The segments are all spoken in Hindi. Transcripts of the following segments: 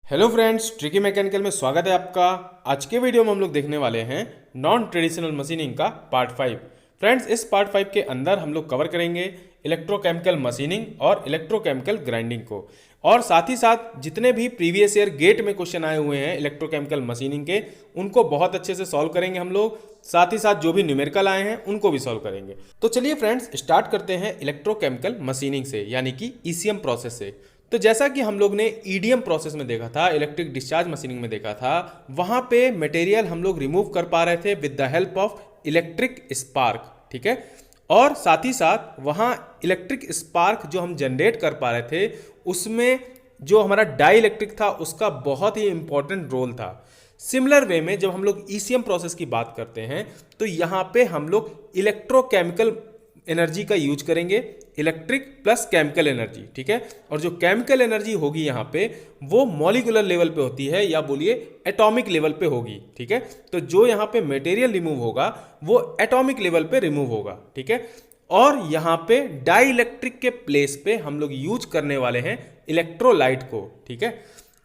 हेलो फ्रेंड्स, ट्रिकी मैकेनिकल में स्वागत है आपका। आज के वीडियो में हम लोग देखने वाले हैं नॉन ट्रेडिशनल मशीनिंग का पार्ट 5। फ्रेंड्स, इस पार्ट 5 के अंदर हम लोग कवर करेंगे इलेक्ट्रोकेमिकल मशीनिंग और इलेक्ट्रोकेमिकल ग्राइंडिंग को, और साथ ही साथ जितने भी प्रीवियस ईयर गेट में क्वेश्चन आए हुए हैं इलेक्ट्रोकेमिकल मशीनिंग के, उनको बहुत अच्छे से सॉल्व करेंगे हम लोग। साथ ही साथ जो भी न्यूमेरिकल आए हैं उनको भी सॉल्व करेंगे। तो चलिए फ्रेंड्स, स्टार्ट करते हैं इलेक्ट्रोकेमिकल मशीनिंग से, यानी कि ईसीएम प्रोसेस से। तो जैसा कि हम लोग ने ईडीएम प्रोसेस में देखा था, इलेक्ट्रिक डिस्चार्ज मशीनिंग में देखा था, वहां पे मटेरियल हम लोग रिमूव कर पा रहे थे with the help of electric spark, ठीक है। और साथ ही साथ वहां इलेक्ट्रिक स्पार्क जो हम जनरेट कर पा रहे थे, उसमें जो हमारा डाई इलेक्ट्रिक था उसका बहुत ही इंपॉर्टेंट रोल था। सिमिलर वे में जब हम लोग ईसीएम प्रोसेस की बात करते हैं तो यहाँ पे हम लोग इलेक्ट्रोकेमिकल एनर्जी का यूज करेंगे, इलेक्ट्रिक प्लस केमिकल एनर्जी, ठीक है। और जो केमिकल एनर्जी होगी यहाँ पे वो मॉलिक्यूलर लेवल पे होती है, या बोलिए एटॉमिक लेवल पे होगी, ठीक है। तो जो यहाँ पे मटेरियल रिमूव होगा वो एटॉमिक लेवल पे रिमूव होगा, ठीक है। और यहाँ पे डाई इलेक्ट्रिक के प्लेस पे हम लोग यूज करने वाले हैं इलेक्ट्रोलाइट को, ठीक है।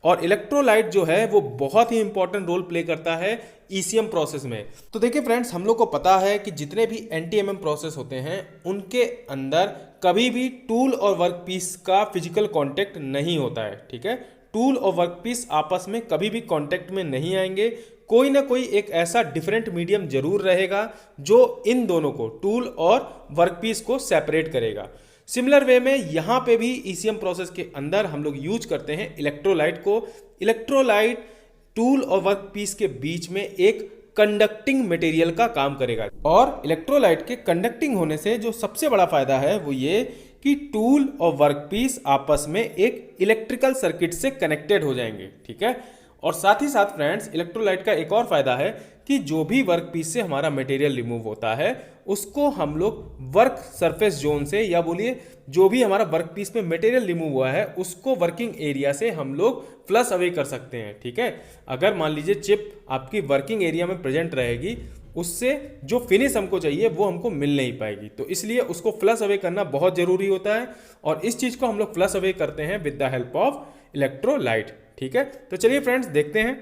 और इलेक्ट्रोलाइट जो है वो बहुत ही इंपॉर्टेंट रोल प्ले करता है ईसीएम प्रोसेस में। तो देखिए फ्रेंड्स, हम लोग को पता है कि जितने भी एनटीएमएम प्रोसेस होते हैं उनके अंदर कभी भी टूल और वर्कपीस का फिजिकल कांटेक्ट नहीं होता है, ठीक है। टूल और वर्कपीस आपस में कभी भी कांटेक्ट में नहीं आएंगे। कोई ना कोई एक ऐसा डिफरेंट मीडियम जरूर रहेगा जो इन दोनों को, टूल और वर्कपीस को सेपरेट करेगा। सिमिलर वे में यहाँ पे भी ईसीएम प्रोसेस के अंदर हम लोग यूज करते हैं इलेक्ट्रोलाइट को। इलेक्ट्रोलाइट टूल और वर्कपीस के बीच में एक कंडक्टिंग मटेरियल का काम करेगा, और इलेक्ट्रोलाइट के कंडक्टिंग होने से जो सबसे बड़ा फायदा है वो ये कि टूल और वर्कपीस आपस में एक इलेक्ट्रिकल सर्किट से कनेक्टेड हो जाएंगे, ठीक है। और साथ ही साथ फ्रेंड्स, इलेक्ट्रोलाइट का एक और फायदा है कि जो भी वर्कपीस से हमारा मटेरियल रिमूव होता है उसको हम लोग वर्क सरफेस जोन से, या बोलिए जो भी हमारा वर्कपीस में मटेरियल रिमूव हुआ है उसको वर्किंग एरिया से हम लोग फ्लश अवे कर सकते हैं, ठीक है। अगर मान लीजिए चिप आपकी वर्किंग एरिया में प्रेजेंट रहेगी, उससे जो फिनिश हमको चाहिए वो हमको मिल नहीं पाएगी, तो इसलिए उसको फ्लश अवे करना बहुत जरूरी होता है। और इस चीज को हम लोग फ्लश अवे करते हैं with the help of electrolyte, ठीक है। तो चलिए फ्रेंड्स देखते हैं।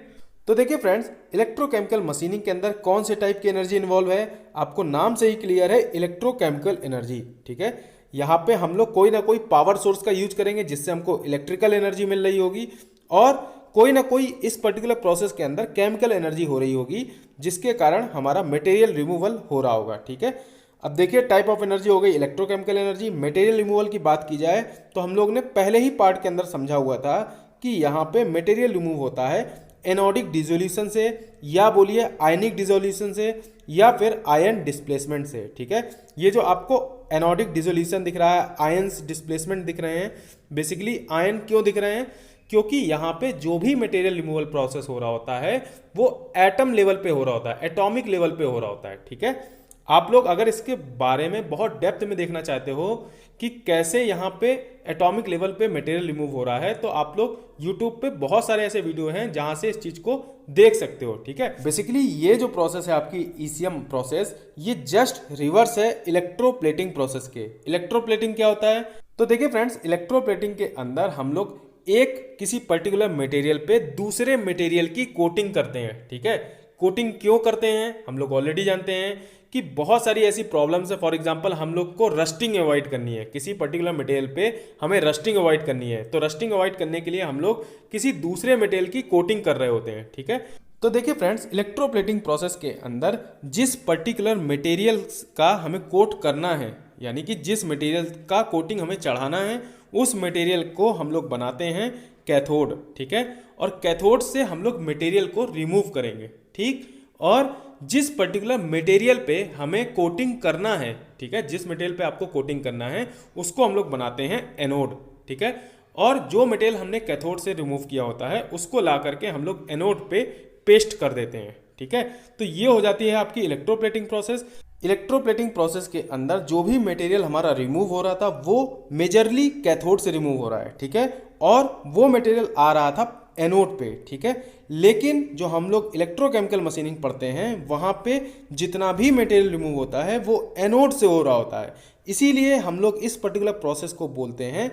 तो देखिए फ्रेंड्स, इलेक्ट्रोकेमिकल मशीनिंग के अंदर कौन से टाइप की एनर्जी इन्वॉल्व है, आपको नाम से ही क्लियर है, इलेक्ट्रोकेमिकल एनर्जी, ठीक है। यहाँ पे हम लोग कोई ना कोई पावर सोर्स का यूज करेंगे जिससे हमको इलेक्ट्रिकल एनर्जी मिल रही होगी, और कोई ना कोई इस पर्टिकुलर प्रोसेस के अंदर केमिकल एनर्जी हो रही होगी जिसके कारण हमारा मटेरियल रिमूवल हो रहा होगा, ठीक है। अब देखिए, टाइप ऑफ एनर्जी हो गई इलेक्ट्रोकेमिकल एनर्जी। मटेरियल रिमूवल की बात की जाए तो हम लोग ने पहले ही पार्ट के अंदर समझा हुआ था कि यहाँ पे मटेरियल रिमूव होता है एनोडिक डिसोल्यूशन से, या बोलिए आयनिक डिसोल्यूशन से, या फिर आयन डिस्प्लेसमेंट से, ठीक है। ये जो आपको एनोडिक डिसोल्यूशन दिख रहा है, आयन्स डिस्प्लेसमेंट दिख रहे हैं, बेसिकली आयन क्यों दिख रहे हैं, क्योंकि यहाँ पे जो भी मटेरियल रिमूवल प्रोसेस हो रहा होता है वो एटम लेवल पे हो रहा होता है, एटॉमिक लेवल पे हो रहा होता है, ठीक है। आप लोग अगर इसके बारे में बहुत डेप्थ में देखना चाहते हो कि कैसे यहाँ पे एटॉमिक लेवल पे मटेरियल रिमूव हो रहा है, तो आप लोग यूट्यूब पे बहुत सारे ऐसे वीडियो हैं जहां से इस चीज को देख सकते हो, ठीक है। बेसिकली ये जो प्रोसेस है आपकी ईसीएम प्रोसेस, ये जस्ट रिवर्स है इलेक्ट्रोप्लेटिंग प्रोसेस के। इलेक्ट्रोप्लेटिंग क्या होता है? तो देखिए फ्रेंड्स, इलेक्ट्रोप्लेटिंग के अंदर हम लोग एक किसी पर्टिकुलर मटेरियल पे दूसरे मटेरियल की कोटिंग करते हैं, ठीक है। कोटिंग क्यों करते हैं हम लोग ऑलरेडी जानते हैं कि बहुत सारी ऐसी प्रॉब्लम्स है। फॉर एग्जांपल, हम लोग को रस्टिंग अवॉइड करनी है, किसी पर्टिकुलर मटेरियल पे हमें रस्टिंग अवॉइड करनी है, तो रस्टिंग अवॉइड करने के लिए हम लोग किसी दूसरे मटेरियल की कोटिंग कर रहे होते हैं, ठीक है। तो देखिए फ्रेंड्स, इलेक्ट्रोप्लेटिंग प्रोसेस के अंदर जिस पर्टिकुलर मटेरियल का हमें कोट करना है, यानी कि जिस मटेरियल का कोटिंग हमें चढ़ाना है, उस मटेरियल को हम लोग बनाते हैं कैथोड, ठीक है। और कैथोड से हम लोग मटेरियल को रिमूव करेंगे, ठीक। और जिस पर्टिकुलर मटेरियल पे हमें कोटिंग करना है, ठीक है, जिस मटेरियल पे आपको कोटिंग करना है उसको हम लोग बनाते हैं एनोड, ठीक है। और जो मटेरियल हमने कैथोड से रिमूव किया होता है उसको ला करके हम लोग एनोड पे पेस्ट कर देते हैं, ठीक है। तो ये हो जाती है आपकी इलेक्ट्रोप्लेटिंग प्रोसेस। इलेक्ट्रोप्लेटिंग प्रोसेस के अंदर जो भी मटेरियल हमारा रिमूव हो रहा था वो मेजरली कैथोड से रिमूव हो रहा है, ठीक है। और वो मटेरियल आ रहा था एनोड पे, ठीक है। लेकिन जो हम लोग इलेक्ट्रोकेमिकल मशीनिंग पढ़ते हैं वहाँ पे जितना भी मटेरियल रिमूव होता है वो एनोड से हो रहा होता है, इसीलिए हम लोग इस पर्टिकुलर प्रोसेस को बोलते हैं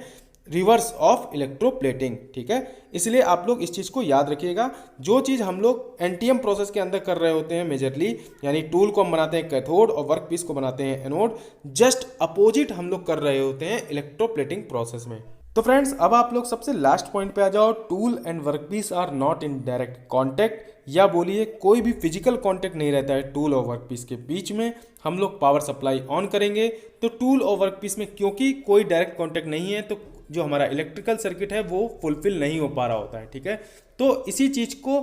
रिवर्स ऑफ इलेक्ट्रोप्लेटिंग, ठीक है। इसलिए आप लोग इस चीज़ को याद रखिएगा। जो चीज़ हम लोग एनटीएम प्रोसेस के अंदर कर रहे होते हैं मेजरली, यानी टूल को हम बनाते हैं कैथोड और वर्क पीस को बनाते हैं एनोड, जस्ट अपोजिट हम लोग कर रहे होते हैं इलेक्ट्रोप्लेटिंग प्रोसेस में। तो फ्रेंड्स, अब आप लोग सबसे लास्ट पॉइंट पे आ जाओ। Tool and work piece are not in direct contact, या बोलिए कोई भी फिजिकल कांटेक्ट नहीं रहता है टूल और वर्क पीस के बीच में। हम लोग पावर सप्लाई ऑन करेंगे तो टूल और वर्क पीस में क्योंकि कोई डायरेक्ट कांटेक्ट नहीं है, तो जो हमारा इलेक्ट्रिकल सर्किट है वो फुलफिल नहीं हो पा रहा होता है, ठीक है। तो इसी चीज़ को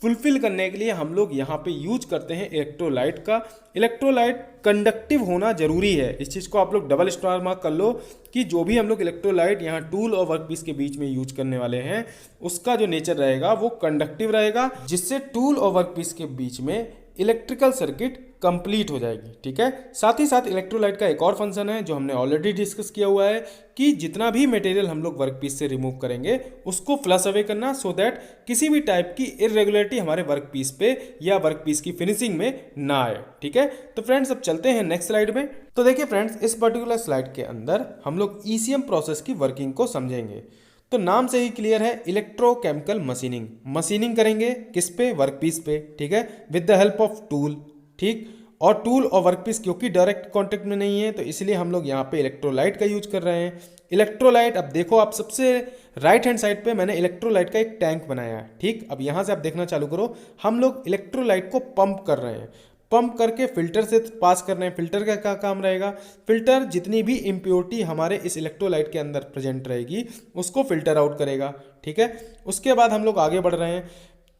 फुलफिल करने के लिए हम लोग यहाँ पे यूज करते हैं इलेक्ट्रोलाइट का। इलेक्ट्रोलाइट कंडक्टिव होना जरूरी है, इस चीज़ को आप लोग डबल स्टार मार्क कर लो कि जो भी हम लोग इलेक्ट्रोलाइट यहाँ टूल और वर्क पीस के बीच में यूज करने वाले हैं उसका जो नेचर रहेगा वो कंडक्टिव रहेगा, जिससे टूल और वर्क पीस के बीच में इलेक्ट्रिकल सर्किट कंप्लीट हो जाएगी, ठीक है। साथ ही साथ इलेक्ट्रोलाइट का एक और फंक्शन है जो हमने ऑलरेडी डिस्कस किया हुआ है कि जितना भी मटेरियल हम लोग वर्क पीस से रिमूव करेंगे उसको फ्लश अवे करना, सो दैट किसी भी टाइप की इरेगुलरिटी हमारे वर्क पीस पे या वर्क पीस की फिनिशिंग में ना आए, ठीक है। तो फ्रेंड्स, अब चलते हैं नेक्स्ट स्लाइड में। तो देखिए फ्रेंड्स, इस पर्टिकुलर स्लाइड के अंदर हम लोग ईसीएम प्रोसेस की वर्किंग को समझेंगे। तो नाम से ही क्लियर है, इलेक्ट्रोकेमिकल मशीनिंग। मशीनिंग करेंगे किस पे? वर्क पीस पे, ठीक है, with the help of tool, ठीक। और टूल और वर्क पीस क्योंकि डायरेक्ट कांटेक्ट में नहीं है तो इसलिए हम लोग यहाँ पे इलेक्ट्रोलाइट का यूज कर रहे हैं। इलेक्ट्रोलाइट, अब देखो आप सबसे राइट हैंड साइड पे मैंने इलेक्ट्रोलाइट का एक टैंक बनाया है, ठीक। अब यहाँ से आप देखना चालू करो, हम लोग इलेक्ट्रोलाइट को पंप कर रहे हैं, पंप करके फिल्टर से पास कर रहे हैं। फिल्टर का क्या काम रहेगा? फिल्टर जितनी भी इम्प्योरिटी हमारे इस इलेक्ट्रोलाइट के अंदर प्रेजेंट रहेगी उसको फिल्टर आउट करेगा, ठीक है। उसके बाद हम लोग आगे बढ़ रहे हैं,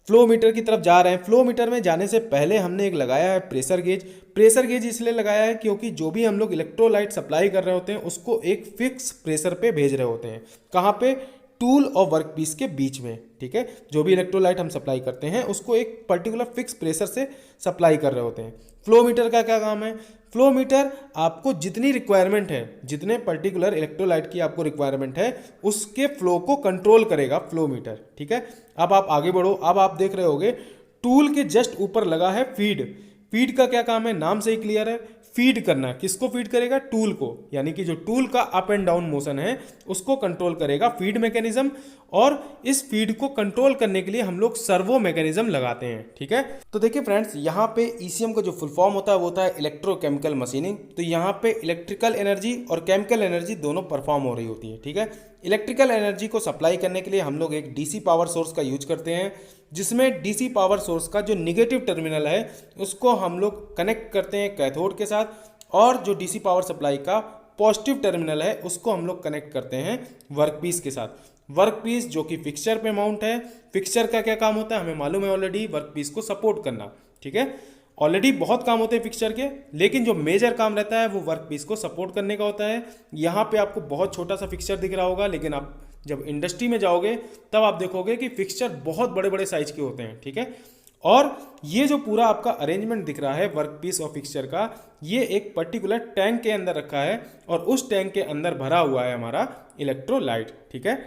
फ्लो मीटर की तरफ जा रहे हैं। फ्लो मीटर में जाने से पहले हमने एक लगाया है प्रेशर गेज। प्रेशर गेज इसलिए लगाया है क्योंकि जो भी हम लोग इलेक्ट्रोलाइट सप्लाई कर रहे होते हैं उसको एक फिक्स प्रेशर पे भेज रहे होते हैं। कहाँ पे? टूल और वर्क पीस के बीच में, ठीक है। जो भी इलेक्ट्रोलाइट हम सप्लाई करते हैं उसको एक पर्टिकुलर फिक्स प्रेशर से सप्लाई कर रहे होते हैं। फ्लो मीटर का क्या काम है? फ्लो मीटर आपको जितनी रिक्वायरमेंट है, जितने पर्टिकुलर इलेक्ट्रोलाइट की आपको रिक्वायरमेंट है उसके फ्लो को कंट्रोल करेगा फ्लो मीटर, ठीक है। अब आप आगे बढ़ो, अब आप देख रहे होगे टूल के जस्ट ऊपर लगा है फीड। फीड का क्या काम है? नाम से ही क्लियर है, फीड करना। किसको फीड करेगा? टूल को, यानी कि जो टूल का अप एंड डाउन मोशन है उसको कंट्रोल करेगा फीड मैकेनिज्म। और इस फीड को कंट्रोल करने के लिए हम लोग सर्वो मैकेनिज्म लगाते हैं, ठीक है। तो देखिए फ्रेंड्स, यहाँ पे ईसीएम का जो फुल फॉर्म होता है वो होता है इलेक्ट्रोकेमिकल मशीनिंग। तो यहाँ पे इलेक्ट्रिकल एनर्जी और केमिकल एनर्जी दोनों परफॉर्म हो रही होती है, ठीक है। इलेक्ट्रिकल एनर्जी को सप्लाई करने के लिए हम लोग एक डीसी पावर सोर्स का यूज करते हैं, जिसमें डीसी पावर सोर्स का जो निगेटिव टर्मिनल है उसको हम लोग कनेक्ट करते हैं कैथोड के साथ, और जो डीसी पावर सप्लाई का पॉजिटिव टर्मिनल है उसको हम लोग कनेक्ट करते हैं वर्क पीस के साथ। वर्क पीस जो कि फिक्सचर पे माउंट है, फिक्सचर का क्या काम होता है हमें मालूम है ऑलरेडी, वर्क पीस को सपोर्ट करना, ठीक है। ऑलरेडी बहुत काम होते हैं फिक्सचर के, लेकिन जो मेजर काम रहता है वो वर्क पीस को सपोर्ट करने का होता है। यहाँ पे आपको बहुत छोटा सा फिक्सचर दिख रहा होगा, लेकिन आप जब इंडस्ट्री में जाओगे तब आप देखोगे कि फिक्सचर बहुत बड़े बड़े साइज के होते हैं, ठीक है। और ये जो पूरा आपका अरेंजमेंट दिख रहा है वर्क पीस और फिक्सचर का, ये एक पर्टिकुलर टैंक के अंदर रखा है और उस टैंक के अंदर भरा हुआ है हमारा इलेक्ट्रोलाइट, ठीक है।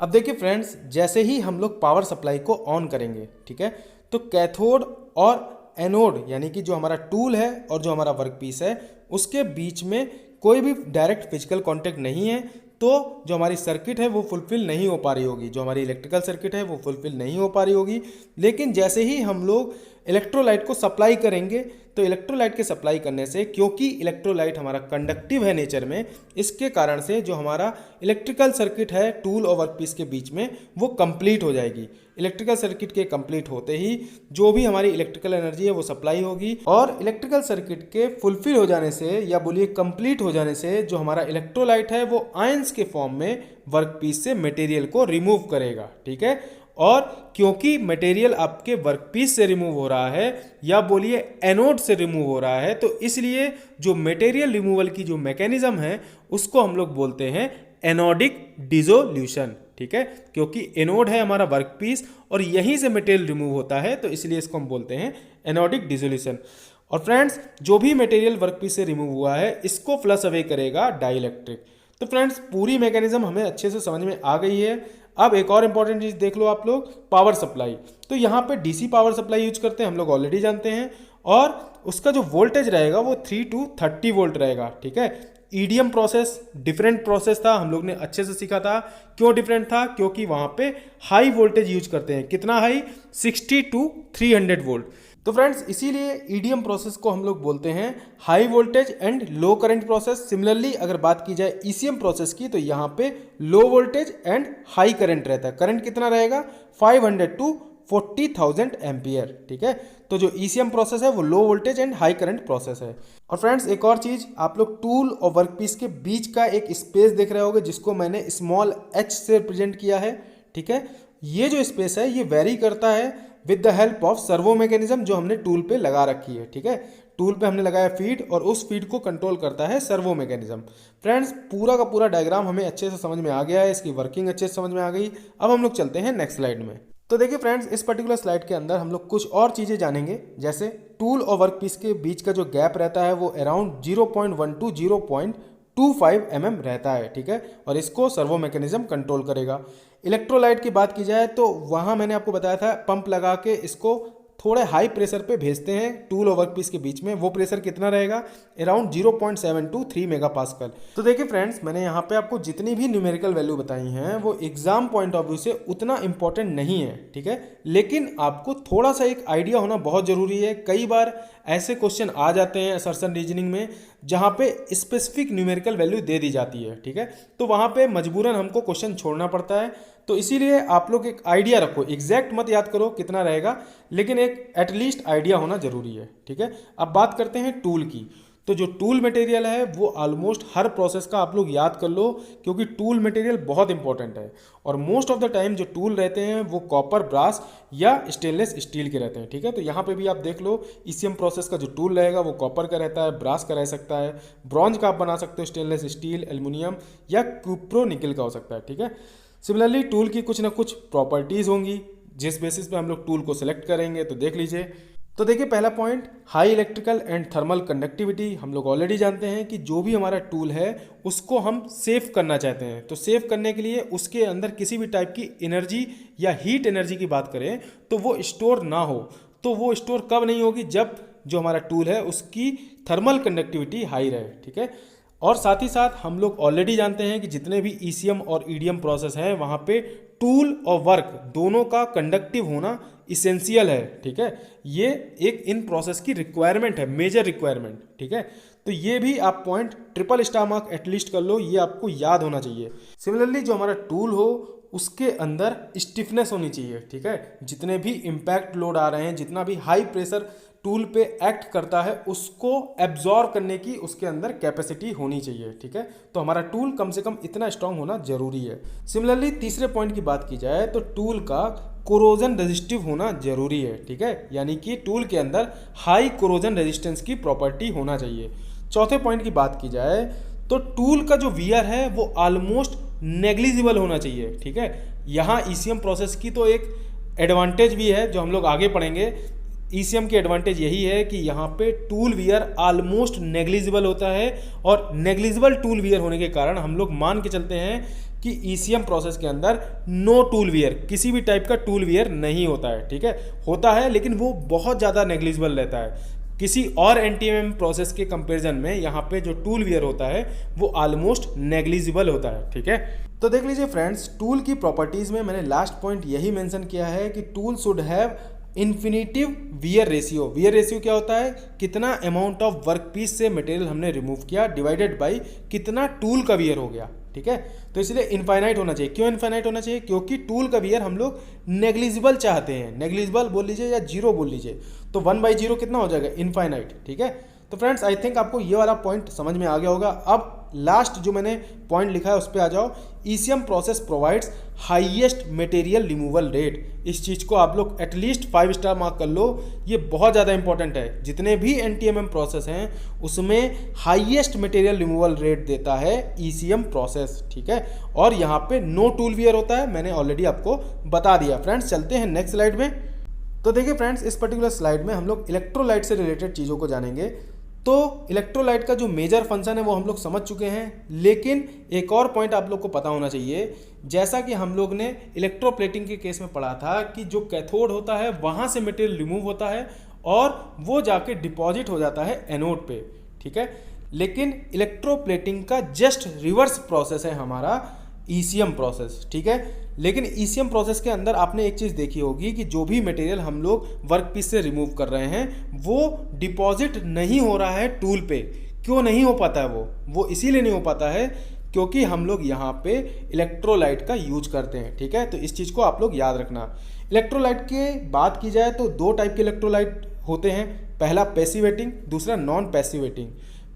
अब देखिए फ्रेंड्स, जैसे ही हम लोग पावर सप्लाई को ऑन करेंगे, ठीक है, तो कैथोड और एनोड यानी कि जो हमारा टूल है और जो हमारा वर्क पीस है उसके बीच में कोई भी डायरेक्ट फिजिकल कांटेक्ट नहीं है, तो जो हमारी सर्किट है वो फुलफिल नहीं हो पा रही होगी, जो हमारी इलेक्ट्रिकल सर्किट है वो फुलफिल नहीं हो पा रही होगी। लेकिन जैसे ही हम लोग इलेक्ट्रोलाइट को सप्लाई करेंगे तो इलेक्ट्रोलाइट के सप्लाई करने से, क्योंकि इलेक्ट्रोलाइट हमारा कंडक्टिव है नेचर में, इसके कारण से जो हमारा इलेक्ट्रिकल सर्किट है टूल और वर्क पीस के बीच में वो कंप्लीट हो जाएगी। इलेक्ट्रिकल सर्किट के कंप्लीट होते ही जो भी हमारी इलेक्ट्रिकल एनर्जी है वो सप्लाई होगी, और इलेक्ट्रिकल सर्किट के फुलफिल हो जाने से या बोलिए कंप्लीट हो जाने से जो हमारा इलेक्ट्रोलाइट है वो आयंस के फॉर्म में वर्क पीस से मटेरियल को रिमूव करेगा, ठीक है। और क्योंकि मटेरियल आपके वर्क पीस से रिमूव हो रहा है या बोलिए एनोड से रिमूव हो रहा है, तो इसलिए जो मटेरियल रिमूवल की जो मैकेनिज्म है उसको हम लोग बोलते हैं एनोडिक डिसोल्यूशन, ठीक है। क्योंकि एनोड है हमारा वर्क पीस और यहीं से मटेरियल रिमूव होता है, तो इसलिए इसको हम बोलते हैं एनोडिक डिसोल्यूशन। और फ्रेंड्स, जो भी मटेरियल वर्क पीस से रिमूव हुआ है इसको फ्लश अवे करेगा डाइलेक्ट्रिक। तो फ्रेंड्स, पूरी मैकेनिज्म हमें अच्छे से समझ में आ गई है। अब एक और इंपॉर्टेंट चीज देख लो आप लोग, पावर सप्लाई। तो यहाँ पे डीसी पावर सप्लाई यूज करते हैं, हम लोग ऑलरेडी जानते हैं, और उसका जो वोल्टेज रहेगा वो 3 to 30 वोल्ट रहेगा, ठीक है। ईडीएम प्रोसेस डिफरेंट प्रोसेस था, हम लोग ने अच्छे से सीखा था। क्यों डिफरेंट था? क्योंकि वहां पे हाई वोल्टेज यूज करते हैं। कितना हाई? 60 to 300 volt. तो फ्रेंड्स इसीलिए ईडीएम प्रोसेस को हम लोग बोलते हैं high voltage and low current process. Similarly अगर बात की जाए ईसीएम प्रोसेस की, तो यहाँ पे low voltage and high current रहता है। करंट कितना रहेगा? 500 to 40,000 एम्पियर। ठीक है, तो जो ईसीएम प्रोसेस है वो low voltage and high current process है। और फ्रेंड्स एक और चीज, आप लोग टूल और वर्कपीस के बीच का एक स्पेस देख रहे होंगे जिसको मैंने स्मॉल h से रिप्रेजेंट किया है। ठीक है, ये जो स्पेस है ये वेरी करता है with the help of servo mechanism जो हमने टूल पे लगा रखी है। ठीक है, टूल पे हमने लगाया फीड और उस फीड को कंट्रोल करता है सर्वो मैकेनिज्म। फ्रेंड्स पूरा का पूरा डायग्राम हमें अच्छे से समझ में आ गया है, इसकी वर्किंग अच्छे से समझ में आ गई। अब हम लोग चलते हैं नेक्स्ट स्लाइड में। तो देखिए फ्रेंड्स इस पर्टिकुलर स्लाइड के अंदर हम लोग कुछ और चीज़ें जानेंगे, जैसे टूल और वर्कपीस के बीच का जो गैप रहता है वो अराउंड 0.1 to 0.25 mm रहता है। ठीक है, और इसको सर्वो मैकेनिज्म कंट्रोल करेगा। इलेक्ट्रोलाइट की बात की जाए तो वहाँ मैंने आपको बताया था पंप लगा के इसको थोड़े हाई प्रेशर पे भेजते हैं टूल और वर्कपीस के बीच में। वो प्रेशर कितना रहेगा? Around 0.7 to 3 megapascal. तो देखिए फ्रेंड्स मैंने यहाँ पे आपको जितनी भी न्यूमेरिकल वैल्यू बताई हैं वो एग्जाम पॉइंट ऑफ व्यू से उतना इंपॉर्टेंट नहीं है। ठीक है, लेकिन आपको थोड़ा सा एक आइडिया होना बहुत जरूरी है। कई बार ऐसे क्वेश्चन आ जाते हैं असर्शन रीजनिंग में जहाँ पे स्पेसिफिक न्यूमेरिकल वैल्यू दे दी जाती है। ठीक है, तो वहाँ पे मजबूरन हमको क्वेश्चन छोड़ना पड़ता है। तो इसीलिए आप लोग एक आइडिया रखो, एग्जैक्ट मत याद करो कितना रहेगा, लेकिन एक एटलीस्ट आइडिया होना जरूरी है। ठीक है, अब बात करते हैं टूल की। तो जो टूल मटेरियल है वो ऑलमोस्ट हर प्रोसेस का आप लोग याद कर लो, क्योंकि टूल मटेरियल बहुत इंपॉर्टेंट है। और मोस्ट ऑफ द टाइम जो टूल रहते हैं वो कॉपर, ब्रास या स्टेनलेस स्टील के रहते हैं। ठीक है, तो यहाँ पे भी आप देख लो ईसीएम प्रोसेस का जो टूल रहेगा वो कॉपर का रहता है, ब्रास का रह सकता है, ब्रॉन्ज का आप बना सकते हो, स्टेनलेस स्टील, एल्युमिनियम या क्यूप्रो निकल का हो सकता है। ठीक है, सिमिलरली टूल की कुछ ना कुछ प्रॉपर्टीज होंगी जिस बेसिस पे हम लोग टूल को सिलेक्ट करेंगे। तो देख लीजिए। तो देखिए पहला point, high electrical and thermal conductivity. हम लोग ऑलरेडी जानते हैं कि जो भी हमारा टूल है उसको हम सेव करना चाहते हैं, तो सेव करने के लिए उसके अंदर किसी भी टाइप की एनर्जी या हीट एनर्जी की बात करें तो वो स्टोर ना हो। तो वो स्टोर कब नहीं होगी? जब जो हमारा टूल है उसकी थर्मल कंडक्टिविटी हाई रहे। ठीक है, और साथ ही साथ हम लोग ऑलरेडी जानते हैं कि जितने भी ईसीएम और ईडीएम प्रोसेस हैं वहाँ पे टूल और वर्क दोनों का कंडक्टिव होना इसेंशियल है। ठीक है, ये एक इन प्रोसेस की रिक्वायरमेंट है, मेजर रिक्वायरमेंट। ठीक है, तो ये भी आप point triple star mark at least कर लो, ये आपको याद होना चाहिए। सिमिलरली जो हमारा टूल हो उसके अंदर स्टिफनेस होनी चाहिए। ठीक है, जितने भी इम्पैक्ट लोड आ रहे हैं, जितना भी हाई प्रेशर टूल पे एक्ट करता है उसको एब्जॉर्ब करने की उसके अंदर कैपेसिटी होनी चाहिए। ठीक है, तो हमारा टूल कम से कम इतना स्ट्रांग होना जरूरी है। सिमिलरली तीसरे पॉइंट की बात की जाए तो टूल का कोरोजन रेजिस्टिव होना जरूरी है। ठीक है, यानी कि टूल के अंदर हाई कोरोजन रेजिस्टेंस की प्रॉपर्टी होना चाहिए। चौथे पॉइंट की बात की जाए तो टूल का जो वियर है वो ऑलमोस्ट नेग्लिजिबल होना चाहिए। ठीक है, यहाँ ईसीएम प्रोसेस की तो एक एडवांटेज भी है जो हम लोग आगे पढ़ेंगे। ईसीएम की एडवांटेज यही है कि यहाँ पे टूल वियर ऑलमोस्ट नेग्लिजिबल होता है, और नेग्लिजिबल टूल वियर होने के कारण हम लोग मान के चलते हैं कि ईसीएम प्रोसेस के अंदर नो टूल वियर, किसी भी टाइप का टूल वियर नहीं होता है। ठीक है, होता है लेकिन वो बहुत ज़्यादा नेग्लिजिबल रहता है। किसी और एनटीएमएम प्रोसेस के कंपैरिजन में यहाँ पे जो टूल वियर होता है वो ऑलमोस्ट नेग्लिजिबल होता है। ठीक है, तो देख लीजिए फ्रेंड्स, टूल की प्रॉपर्टीज में मैंने लास्ट पॉइंट यही मेंशन किया है कि tool should have infinitive wear ratio. Wear ratio क्या होता है? कितना अमाउंट ऑफ वर्क पीस से मटेरियल हमने रिमूव किया डिवाइडेड बाय कितना टूल का वियर हो गया। ठीक है, तो इसलिए इनफाइनाइट होना चाहिए। क्यों इनफाइनाइट होना चाहिए? क्योंकि टूल का वियर हम लोग नेग्लिजिबल चाहते हैं। नेग्लिजिबल बोल लीजिए या जीरो बोल लीजिए, तो 1/0 कितना हो जाएगा? इनफाइनाइट। ठीक है, तो फ्रेंड्स आई थिंक आपको ये वाला पॉइंट समझ में आ गया होगा। अब लास्ट जो मैंने पॉइंट लिखा है उस पर आ जाओ। ECM process provides highest material removal rate. इस चीज़ को आप लोग एटलीस्ट 5 स्टार मार्क कर लो, ये बहुत ज़्यादा इंपॉर्टेंट है। जितने भी एनटीएमएम प्रोसेस हैं उसमें हाईएस्ट मटेरियल रिमूवल रेट देता है ईसीएम प्रोसेस। ठीक है, और यहाँ पे नो टूल वियर होता है, मैंने ऑलरेडी आपको बता दिया। फ्रेंड्स चलते हैं नेक्स्ट स्लाइड में। तो देखिए फ्रेंड्स, इस पर्टिकुलर स्लाइड में हम लोग इलेक्ट्रोलाइट से रिलेटेड चीज़ों को जानेंगे। तो इलेक्ट्रोलाइट का जो मेजर फंक्शन है वो हम लोग समझ चुके हैं, लेकिन एक और पॉइंट आप लोग को पता होना चाहिए। जैसा कि हम लोग ने इलेक्ट्रोप्लेटिंग के केस में पढ़ा था कि जो कैथोड होता है वहाँ से मटेरियल रिमूव होता है और वो जाके डिपॉजिट हो जाता है एनोड पे। ठीक है, लेकिन इलेक्ट्रोप्लेटिंग का जस्ट रिवर्स प्रोसेस है हमारा ईसीएम प्रोसेस, ठीक है। लेकिन ईसीएम प्रोसेस के अंदर आपने एक चीज़ देखी होगी कि जो भी मटेरियल हम लोग वर्कपीस से रिमूव कर रहे हैं वो डिपॉजिट नहीं हो रहा है टूल पे। क्यों नहीं हो पाता है वो इसीलिए नहीं हो पाता है क्योंकि हम लोग यहाँ पे इलेक्ट्रोलाइट का यूज करते हैं, ठीक है। तो इस चीज़ को आप लोग याद रखना। इलेक्ट्रोलाइट की बात की जाए तो दो टाइप के इलेक्ट्रोलाइट होते हैं, पहला पैसिवेटिंग, दूसरा नॉन पैसिवेटिंग।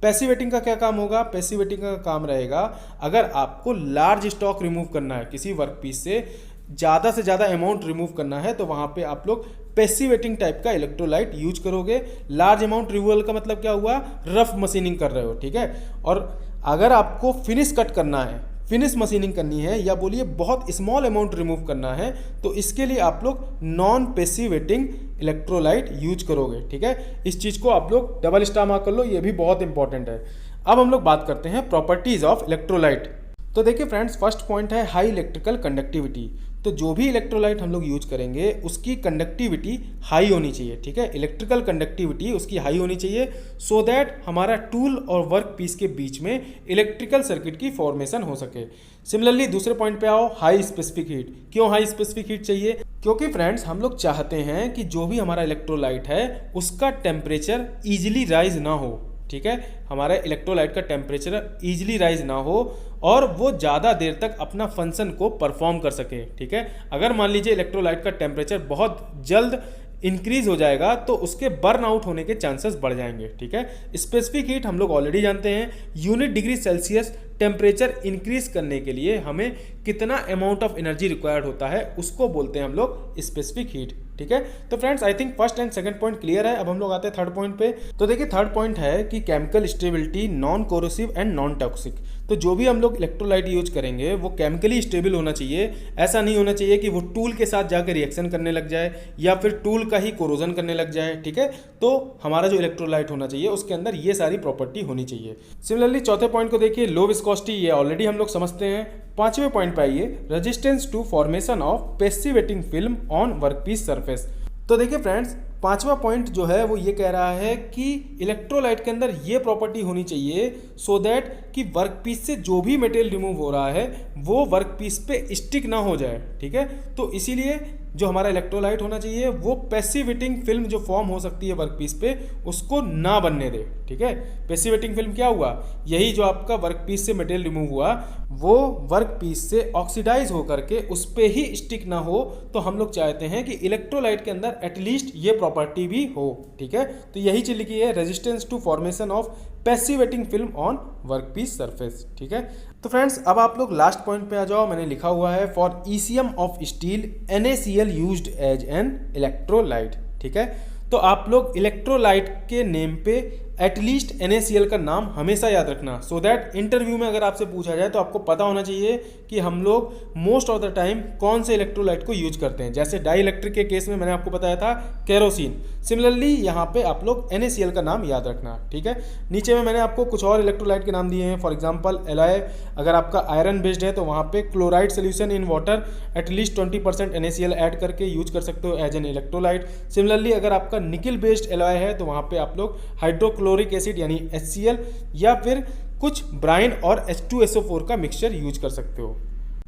पैसिवेटिंग का क्या काम होगा? पैसिवेटिंग का काम रहेगा अगर आपको लार्ज स्टॉक रिमूव करना है, किसी वर्कपीस से ज़्यादा अमाउंट रिमूव करना है, तो वहाँ पे आप लोग पैसिवेटिंग टाइप का इलेक्ट्रोलाइट यूज करोगे। लार्ज अमाउंट रिमूवल का मतलब क्या हुआ? रफ मशीनिंग कर रहे हो, ठीक है। और अगर आपको फिनिश कट करना है, फिनिश मशीनिंग करनी है, या बोलिए बहुत स्मॉल अमाउंट रिमूव करना है, तो इसके लिए आप लोग नॉन पैसिवेटिंग इलेक्ट्रोलाइट यूज करोगे, ठीक है। इस चीज़ को आप लोग डबल स्टार मार्क कर लो, ये भी बहुत इंपॉर्टेंट है। अब हम लोग बात करते हैं प्रॉपर्टीज ऑफ इलेक्ट्रोलाइट। तो देखिए फ्रेंड्स, फर्स्ट पॉइंट है हाई इलेक्ट्रिकल कंडक्टिविटी। तो जो भी इलेक्ट्रोलाइट हम लोग यूज करेंगे उसकी कंडक्टिविटी हाई होनी चाहिए, ठीक है। इलेक्ट्रिकल कंडक्टिविटी उसकी हाई होनी चाहिए सो दैट हमारा टूल और वर्क पीस के बीच में इलेक्ट्रिकल सर्किट की फॉर्मेशन हो सके। सिमिलरली दूसरे पॉइंट पे आओ, हाई स्पेसिफिक हीट। क्यों हाई स्पेसिफिक हीट चाहिए? क्योंकि फ्रेंड्स हम लोग चाहते हैं कि जो भी हमारा इलेक्ट्रोलाइट है उसका टेम्परेचर ईजिली राइज ना हो, ठीक है। हमारा इलेक्ट्रोलाइट का टेम्परेचर ईजिली राइज ना हो और वो ज़्यादा देर तक अपना फंक्शन को परफॉर्म कर सके, ठीक है। अगर मान लीजिए इलेक्ट्रोलाइट का टेम्परेचर बहुत जल्द इंक्रीज हो जाएगा तो उसके बर्न आउट होने के चांसेस बढ़ जाएंगे, ठीक है। स्पेसिफिक हीट हम लोग ऑलरेडी जानते हैं, unit degree Celsius temperature increase करने के लिए हमें कितना अमाउंट ऑफ एनर्जी रिक्वायर्ड होता है उसको बोलते हैं हम लोग स्पेसिफिक हीट, ठीक है। तो friends I think first and second point clear है। अब हम लोग आते हैं थर्ड पॉइंट पे। तो देखिए थर्ड पॉइंट है कि chemical stability, non corrosive and non toxic. तो जो भी हम लोग इलेक्ट्रोलाइट यूज करेंगे वो केमिकली स्टेबल होना चाहिए। ऐसा नहीं होना चाहिए कि वो टूल के साथ जाकर रिएक्शन करने लग जाए या फिर टूल का ही कोरोजन करने लग जाए, ठीक है। तो हमारा जो इलेक्ट्रोलाइट होना चाहिए उसके अंदर ये सारी प्रॉपर्टी होनी चाहिए। सिमिलरली चौथे पॉइंट को देखिए, लो विस्कोसिटी, ये ऑलरेडी हम लोग समझते हैं। पांचवें पॉइंट पे आइए, resistance to formation of passivating film on workpiece surface. तो देखिए फ्रेंड्स, पांचवा पॉइंट जो है वो ये कह रहा है कि इलेक्ट्रोलाइट के अंदर ये प्रॉपर्टी होनी चाहिए सो दैट कि वर्कपीस से जो भी मटेरियल रिमूव हो रहा है वो वर्कपीस पे स्टिक ना हो जाए, ठीक है। तो इसीलिए जो हमारा इलेक्ट्रोलाइट होना चाहिए वो पैसिवेटिंग फिल्म जो फॉर्म हो सकती है वर्कपीस पे उसको ना बनने दे, ठीक है। पैसिवेटिंग फिल्म क्या हुआ? यही जो आपका वर्कपीस से मटेरियल रिमूव हुआ वो वर्कपीस से ऑक्सीडाइज होकर के उस पे ही स्टिक ना हो। तो हम लोग चाहते हैं कि इलेक्ट्रोलाइट के अंदर एटलीस्ट ये प्रॉपर्टी भी हो, ठीक है। तो यही चीज लिखी है, resistance to formation of passivating film on workpiece surface, ठीक है। तो फ्रेंड्स अब आप लोग लास्ट पॉइंट पे आ जाओ। मैंने लिखा हुआ है for ECM of steel NaCl used as an electrolyte, ठीक है। तो आप लोग इलेक्ट्रोलाइट के नेम पे एटलीस्ट NaCl का नाम हमेशा याद रखना सो दैट इंटरव्यू में अगर आपसे पूछा जाए तो आपको पता होना चाहिए कि हम लोग मोस्ट ऑफ द टाइम कौन से इलेक्ट्रोलाइट को यूज करते हैं। जैसे डाई इलेक्ट्रिक के केस में मैंने आपको बताया था केरोसिन। सिमिलरली यहाँ पे आप लोग NaCl का नाम याद रखना, ठीक है। नीचे में मैंने आपको कुछ और इलेक्ट्रोलाइट के नाम दिए हैं। फॉर एग्जाम्पल एलॉय, अगर आपका आयरन बेस्ड है तो वहाँ पे chloride solution in water at least 20% NaCl add करके यूज कर सकते हो एज एन इलेक्ट्रोलाइट। सिमिलरली अगर आपका निकल बेस्ड एलॉय है तो वहाँ पे आप लोग हाइड्रोक्लोरिक एसिड यानी HCl या फिर कुछ ब्राइन और H2SO4 का मिक्सचर यूज कर सकते हो।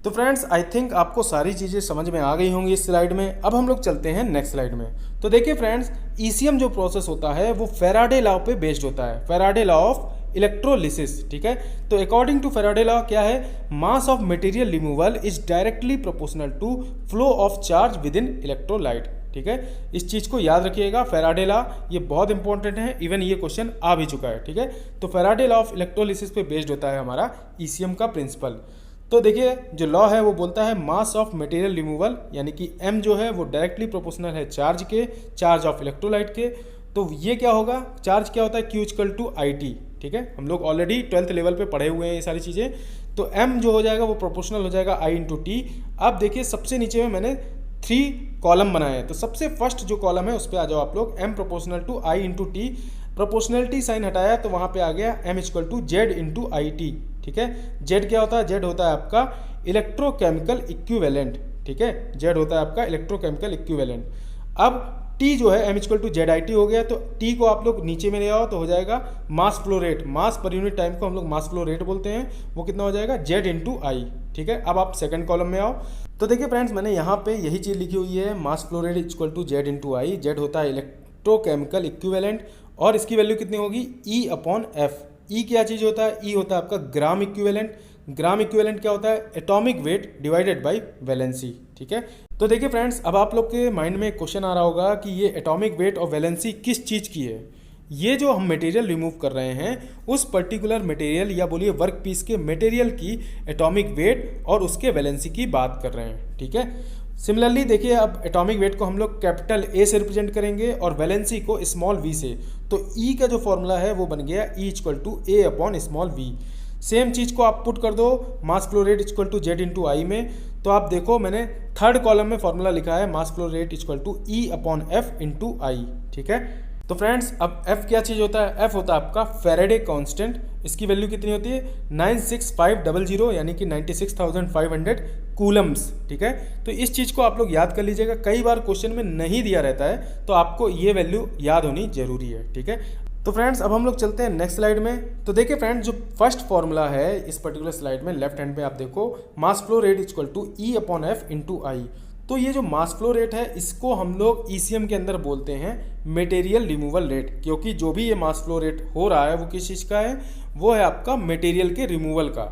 तो फ्रेंड्स आई थिंक आपको सारी चीज़ें समझ में आ गई होंगी इस स्लाइड में। अब हम लोग चलते हैं नेक्स्ट स्लाइड में। तो देखिए फ्रेंड्स, ईसीएम जो प्रोसेस होता है वो फैराडे लॉ पे बेस्ड होता है, फैराडे लॉ ऑफ इलेक्ट्रोलिसिस, ठीक है। तो अकॉर्डिंग टू फैराडे लॉ क्या है? Mass of material removal is directly proportional to flow of charge within electrolyte, ठीक है। इस चीज़ को याद रखिएगा, फैराडे लॉ ये बहुत इंपॉर्टेंट है, इवन ये क्वेश्चन आ भी चुका है, ठीक है। तो फैराडे लॉ ऑफ इलेक्ट्रोलिसिस पे बेस्ड होता है हमारा ईसीएम का प्रिंसिपल। तो देखिए जो लॉ है वो बोलता है मास ऑफ मटेरियल रिमूवल, यानी कि m जो है वो डायरेक्टली प्रोपोर्शनल है चार्ज के, चार्ज ऑफ इलेक्ट्रोलाइट के। तो ये क्या होगा? चार्ज क्या होता है? Q इक्वल टू IT, ठीक है। हम लोग ऑलरेडी 12th लेवल पे पढ़े हुए हैं ये सारी चीज़ें। तो m जो हो जाएगा वो प्रोपोर्शनल हो जाएगा I इंटू T। अब देखिए सबसे नीचे में मैंने 3 कॉलम बनाए हैं, तो सबसे फर्स्ट जो कॉलम है उस पर आ जाओ आप लोग, m proportional to I into T। Proportionality sign हटाया तो वहाँ पे आ गया m equal to Z into IT, ठीक है। Z क्या होता है? Z होता है आपका इलेक्ट्रोकेमिकल इक्विवेलेंट, ठीक है। Z होता है आपका इलेक्ट्रोकेमिकल इक्विवेलेंट। अब टी जो है m equal to Z I T हो गया, तो टी को आप लोग नीचे में ले आओ तो हो जाएगा मास फ्लो रेट, मास पर यूनिट टाइम को हम लोग मास फ्लो रेट बोलते हैं, वो कितना हो जाएगा जेड इंटू आई। ठीक है, अब आप सेकंड कॉलम में आओ तो देखिए फ्रेंड्स मैंने यहाँ पे यही चीज़ लिखी हुई है, mass flow rate equal to Z into I. Z होता है इलेक्ट्रोकेमिकल इक्विवेलेंट और इसकी वैल्यू कितनी होगी ई अपॉन एफ। ई क्या चीज़ होता है, ई होता है आपका ग्राम इक्विवेलेंट। ग्राम इक्विवेलेंट क्या होता है, atomic weight divided by valency. ठीक है, तो देखिए फ्रेंड्स अब आप लोग के माइंड में एक क्वेश्चन आ रहा होगा कि ये एटॉमिक वेट और वैलेंसी किस चीज़ की है। ये जो हम मटेरियल रिमूव कर रहे हैं उस पर्टिकुलर मटेरियल या बोलिए वर्क पीस के मटेरियल की एटॉमिक वेट और उसके वैलेंसी की बात कर रहे हैं। ठीक है, सिमिलरली देखिए अब एटॉमिक वेट को हम लोग कैपिटल ए से रिप्रेजेंट करेंगे और वैलेंसी को स्मॉल वी से, तो ई का जो फॉर्मूला है वो बन गया E equal to A upon small V. Same चीज़ को आप पुट कर दो mass flow rate equal to Z into I में, तो आप देखो मैंने थर्ड कॉलम में फॉर्मूला लिखा है mass flow rate equal to E upon F into I. ठीक है, तो फ्रेंड्स अब एफ क्या चीज़ होता है, एफ होता है आपका फेरेडे कांस्टेंट। इसकी वैल्यू कितनी होती है 96500 यानी कि 96,500 कूलम्स। ठीक है, तो इस चीज़ को आप लोग याद कर लीजिएगा, कई बार क्वेश्चन में नहीं दिया रहता है तो आपको ये वैल्यू याद होनी जरूरी है। ठीक है, तो फ्रेंड्स अब हम लोग चलते हैं नेक्स्ट स्लाइड में। तो देखिए फ्रेंड्स जो फर्स्ट फॉर्मूला है इस पर्टिकुलर स्लाइड में लेफ्ट हैंड पे आप देखो mass flow rate equal to E upon F into I. तो ये जो मास फ्लो रेट है इसको हम लोग ईसीएम के अंदर बोलते हैं मटेरियल रिमूवल रेट, क्योंकि जो भी ये मास फ्लो रेट हो रहा है वो किस चीज़ का है, वो है आपका मटेरियल के रिमूवल का।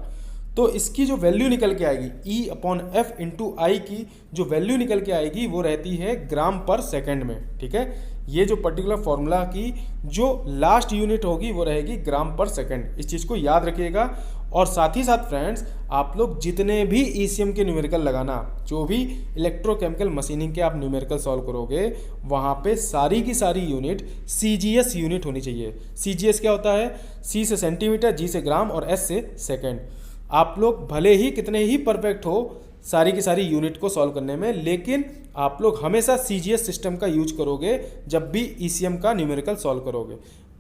तो इसकी जो वैल्यू निकल के आएगी ई अपॉन एफ इंटू आई की जो वैल्यू निकल के आएगी वो रहती है ग्राम पर सेकेंड में। ठीक है, ये जो पर्टिकुलर फॉर्मूला की जो लास्ट यूनिट होगी वो रहेगी ग्राम पर सेकेंड, इस चीज़ को याद रखिएगा। और साथ ही साथ फ्रेंड्स आप लोग जितने भी ईसीएम के न्यूमेरिकल लगाना, जो भी इलेक्ट्रोकेमिकल मशीनिंग के आप न्यूमेरिकल सॉल्व करोगे वहाँ पे सारी की सारी यूनिट सीजीएस यूनिट होनी चाहिए। सीजीएस क्या होता है, सी से सेंटीमीटर, जी से ग्राम और एस से सेकेंड। आप लोग भले ही कितने ही परफेक्ट हो सारी की सारी यूनिट को सॉल्व करने में, लेकिन आप लोग हमेशा सीजीएस सिस्टम का यूज करोगे जब भी ईसीएम का न्यूमेरिकल सॉल्व करोगे।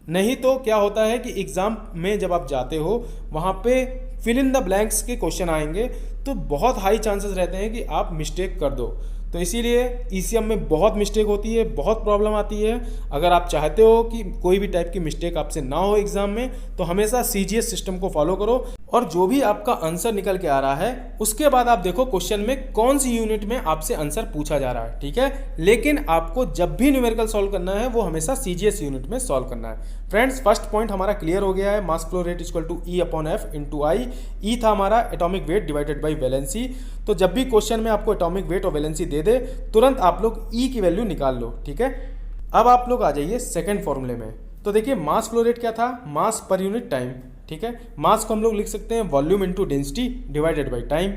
नहीं तो क्या होता है कि एग्ज़ाम में जब आप जाते हो वहाँ पे फिल इन द ब्लैंक्स के क्वेश्चन आएंगे तो बहुत हाई चांसेस रहते हैं कि आप मिस्टेक कर दो। तो इसीलिए ईसीएम में बहुत मिस्टेक होती है, बहुत प्रॉब्लम आती है। अगर आप चाहते हो कि कोई भी टाइप की मिस्टेक आपसे ना हो एग्जाम में तो हमेशा सीजीएस सिस्टम को फॉलो करो और जो भी आपका आंसर निकल के आ रहा है उसके बाद आप देखो क्वेश्चन में कौन सी यूनिट में आपसे आंसर पूछा जा रहा है। ठीक है, लेकिन आपको जब भी न्यूमेरिकल सॉल्व करना है वो हमेशा सीजीएस यूनिट में सॉल्व करना है। फ्रेंड्स फर्स्ट पॉइंट हमारा क्लियर हो गया है, mass flow rate equal to E upon F into I. E था हमारा atomic weight divided by valency. तो जब भी क्वेश्चन में आपको एटॉमिक वेट और वैलेंसी दे दे तुरंत आप लोग ई की वैल्यू निकाल लो। ठीक है, अब आप लोग आ जाइए सेकेंड फॉर्मूले में। तो देखिए मास फ्लो रेट क्या था, मास पर यूनिट टाइम। ठीक है, मास को हम लोग लिख सकते हैं volume into density divided by time.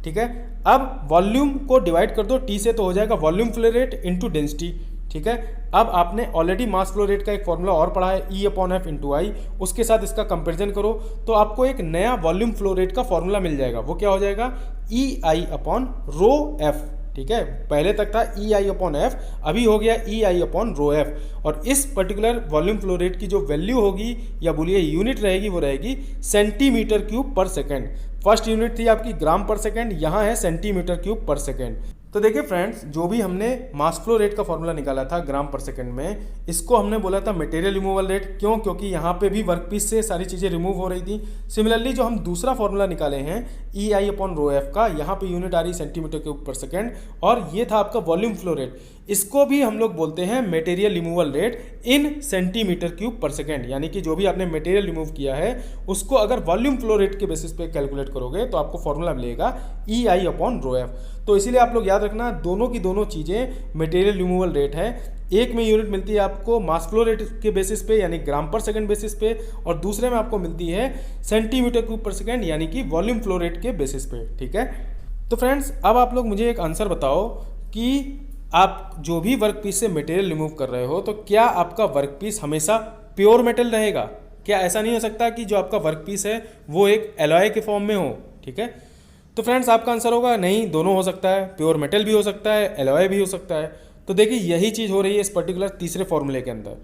ठीक है, अब वॉल्यूम को डिवाइड कर दो टी से तो हो जाएगा volume flow rate into density. ठीक है, अब आपने ऑलरेडी मास फ्लो रेट का एक फॉर्मूला और पढ़ा है ई अपॉन एफ इंटू आई, उसके साथ इसका कंपेरिजन करो तो आपको एक नया वॉल्यूम फ्लो रेट का फॉर्मूला मिल जाएगा। वो क्या हो जाएगा ई आई अपॉन रो एफ। ठीक है, पहले तक था ई आई अपॉन एफ, अभी हो गया ई आई अपॉन रो एफ। और इस पर्टिकुलर वॉल्यूम फ्लो रेट की जो वैल्यू होगी या बोलिए यूनिट रहेगी वो रहेगी सेंटीमीटर क्यूब पर सेकेंड। फर्स्ट यूनिट थी आपकी ग्राम पर सेकेंड, यहाँ है सेंटीमीटर क्यूब पर सेकेंड। तो देखिए फ्रेंड्स जो भी हमने मास फ्लो रेट का फॉर्मूला निकाला था ग्राम पर सेकंड में, इसको हमने बोला था मटेरियल रिमूवल रेट। क्यों? क्योंकि यहाँ पे भी वर्कपीस से सारी चीज़ें रिमूव हो रही थी। सिमिलरली जो हम दूसरा फॉर्मूला निकाले हैं ई आई अपॉन रो एफ का, यहाँ पे यूनिट आ रही सेंटीमीटर क्यूब पर सेकंड और ये था आपका वॉल्यूम फ्लो रेट। इसको भी हम लोग बोलते हैं मटेरियल रिमूवल रेट इन सेंटीमीटर क्यूब पर सेकेंड। यानी कि जो भी आपने मटेरियल रिमूव किया है उसको अगर वॉल्यूम फ्लो रेट के बेसिस पे कैलकुलेट करोगे तो आपको फॉर्मूला मिलेगा ई आई अपॉन रो एफ। तो इसीलिए आप लोग याद रखना दोनों की दोनों चीज़ें मटेरियल रिमूवल रेट है। एक में यूनिट मिलती है आपको मास फ्लो रेट के बेसिस पे यानी ग्राम पर सेकंड बेसिस पे, और दूसरे में आपको मिलती है सेंटीमीटर क्यूब पर सेकंड यानी कि वॉल्यूम फ्लो रेट के बेसिस पे। ठीक है, तो फ्रेंड्स अब आप लोग मुझे एक आंसर बताओ कि आप जो भी वर्क पीस से मटेरियल रिमूव कर रहे हो तो क्या आपका वर्क पीस हमेशा प्योर मेटल रहेगा? क्या ऐसा नहीं हो सकता कि जो आपका वर्क पीस है वो एक एलॉय के फॉर्म में हो? ठीक है, तो फ्रेंड्स आपका आंसर होगा नहीं, दोनों हो सकता है, प्योर मेटल भी हो सकता है, एलॉय भी हो सकता है। तो देखिए यही चीज़ हो रही है इस पर्टिकुलर तीसरे फॉर्मूले के अंदर।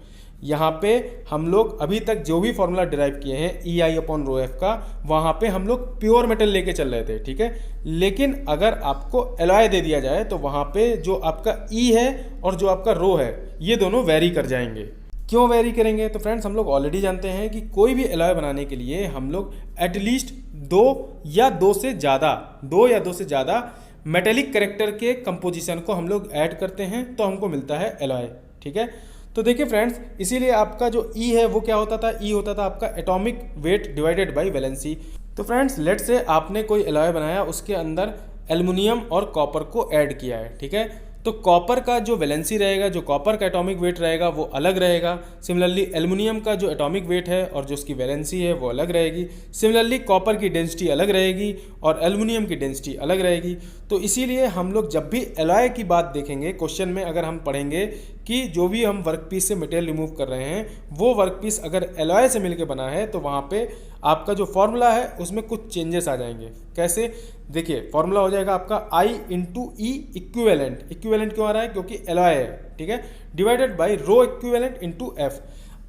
यहाँ पे हम लोग अभी तक जो भी फॉर्मूला डिराइव किए हैं EI/ρf का, वहाँ पे हम लोग प्योर मेटल लेके चल रहे थे, ठीक है। लेकिन अगर आपको एलॉय दे दिया जाए तो वहाँ पे जो आपका E है और जो आपका रो है ये दोनों वेरी कर जाएंगे। क्यों वेरी करेंगे? तो फ्रेंड्स हम लोग ऑलरेडी जानते हैं कि कोई भी एलॉय बनाने के लिए हम लोग एटलीस्ट दो या दो से ज़्यादा मेटेलिक कैरेक्टर के कंपोजिशन को हम लोग ऐड करते हैं तो हमको मिलता है एलॉय, ठीक है। तो देखिए फ्रेंड्स, इसीलिए आपका जो E है वो क्या होता था, E होता था आपका atomic weight divided by valency. तो फ्रेंड्स लेट से आपने कोई एलॉय बनाया, उसके अंदर एल्युमिनियम और कॉपर को ऐड किया है, ठीक है। तो कॉपर का जो वैलेंसी रहेगा, जो कॉपर का एटॉमिक वेट रहेगा वो अलग रहेगा। सिमिलरली एल्युमिनियम का जो एटॉमिक वेट है और जो उसकी वैलेंसी है वो अलग रहेगी। सिमिलरली कॉपर की डेंसिटी अलग रहेगी और एल्युमिनियम की डेंसिटी अलग रहेगी। तो इसीलिए हम लोग जब भी एलॉय की बात देखेंगे क्वेश्चन में, अगर हम पढ़ेंगे कि जो भी हम वर्कपीस से मटेरियल रिमूव कर रहे हैं वो वर्कपीस अगर एलॉय से मिलकर बना है तो वहाँ पे आपका जो फॉर्मूला है उसमें कुछ चेंजेस आ जाएंगे। कैसे? देखिए फॉर्मूला हो जाएगा आपका I × E इक्विवेलेंट। इक्विवेलेंट क्यों आ रहा है? क्योंकि एलॉय है, ठीक है, divided by row equivalent × F।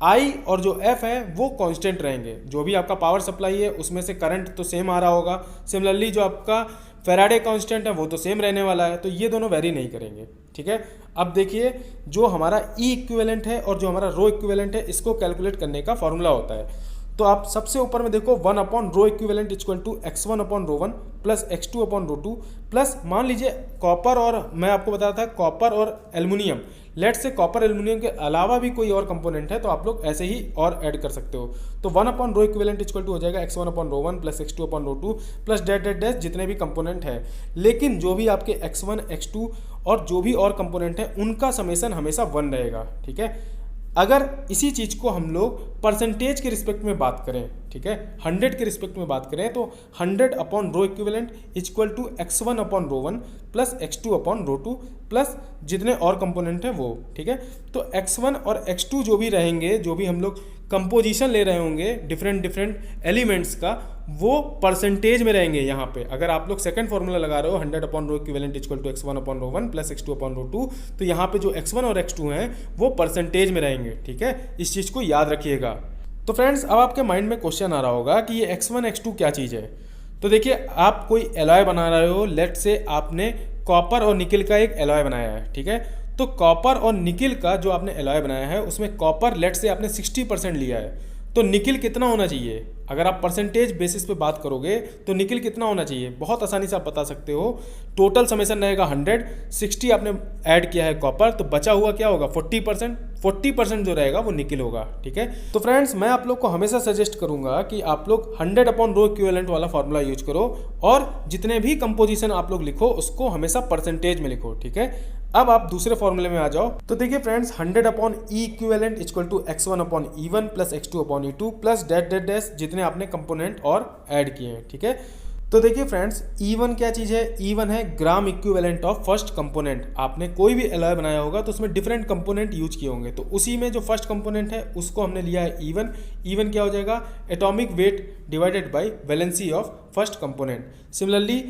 I और जो F है वो कांस्टेंट रहेंगे। जो भी आपका पावर सप्लाई है उसमें से करंट तो सेम आ रहा होगा। सिमिलरली जो आपका फैराडे कांस्टेंट है वो तो सेम रहने वाला है, तो ये दोनों वेरी नहीं करेंगे, ठीक है। अब देखिए जो हमारा E इक्विवेलेंट है और जो हमारा रो इक्विवेलेंट है इसको कैलकुलेट करने का फॉर्मूला होता है। तो आप सबसे ऊपर में देखो 1/ρ equivalent equal to x1/ρ1 plus x2/ρ2 plus मान लीजिए कॉपर, और मैं आपको बताया था कॉपर और एल्युमिनियम, लेट से कॉपर एल्युमिनियम के अलावा भी कोई और कंपोनेंट है तो आप लोग ऐसे ही और ऐड कर सकते हो। तो 1/ρ इक्विवेलेंट इक्वल टू हो जाएगा x1/ρ1 plus x2/ρ2 plus dash जितने भी कंपोनेंट है। लेकिन जो भी आपके x1 x2 और जो भी और कंपोनेंट है उनका समेसन हमेशा 1 रहेगा, ठीक है। अगर इसी चीज़ को हम लोग परसेंटेज के रिस्पेक्ट में बात करें, ठीक है, 100 के रिस्पेक्ट में बात करें तो 100/ρ equivalent equal to x1/ρ1 plus x2/ρ2 plus जितने और कंपोनेंट हैं वो, ठीक है। तो x1 और x2 जो भी रहेंगे, जो भी हम लोग कंपोजिशन ले रहे होंगे डिफरेंट एलिमेंट्स का, वो परसेंटेज में रहेंगे यहाँ पे। अगर आप लोग सेकंड फॉर्मूला लगा रहे हो 100/ρ equivalent equal to x1/ρ1 plus x2/ρ2, तो यहाँ पे जो x1 और x2 हैं वो परसेंटेज में रहेंगे, ठीक है। इस चीज़ को याद रखिएगा। तो फ्रेंड्स अब आपके माइंड में क्वेश्चन आ रहा होगा कि ये x1 x2 क्या चीज़ है। तो देखिए आप कोई एलॉय बना रहे हो, लेट से आपने कॉपर और निकिल का एक एलॉय बनाया है, ठीक है। तो कॉपर और निकिल का जो आपने एलॉय बनाया है उसमें कॉपर लेट से आपने 60% लिया है, तो निकिल कितना होना चाहिए? अगर आप परसेंटेज बेसिस पे बात करोगे तो निकिल कितना होना चाहिए? बहुत आसानी से आप बता सकते हो। टोटल समेसन रहेगा 100, 60 आपने ऐड किया है कॉपर, तो बचा हुआ क्या होगा? 40% जो रहेगा वो निकिल होगा, ठीक है। तो फ्रेंड्स मैं आप लोग को हमेशा सजेस्ट करूंगा कि आप लोग 100/ρ इक्विवेलेंट वाला फॉर्मूला यूज करो और जितने भी कंपोजिशन आप लोग लिखो उसको हमेशा परसेंटेज में लिखो, ठीक है। अब आप दूसरे फॉर्मूले में आ जाओ। तो देखिए friends 100/E equivalent equal to x1/E1 plus x2/E2 plus dash जितने आपने कंपोनेंट और ऐड किए हैं, ठीक है। तो देखिए फ्रेंड्स E1 क्या चीज़ है? E1 है gram equivalent of first component. आपने कोई भी एलॉय बनाया होगा तो उसमें डिफरेंट कंपोनेंट यूज किए होंगे, तो उसी में जो फर्स्ट कंपोनेंट है उसको हमने लिया है E1। E1 क्या हो जाएगा? Atomic weight divided by valency of first component. Similarly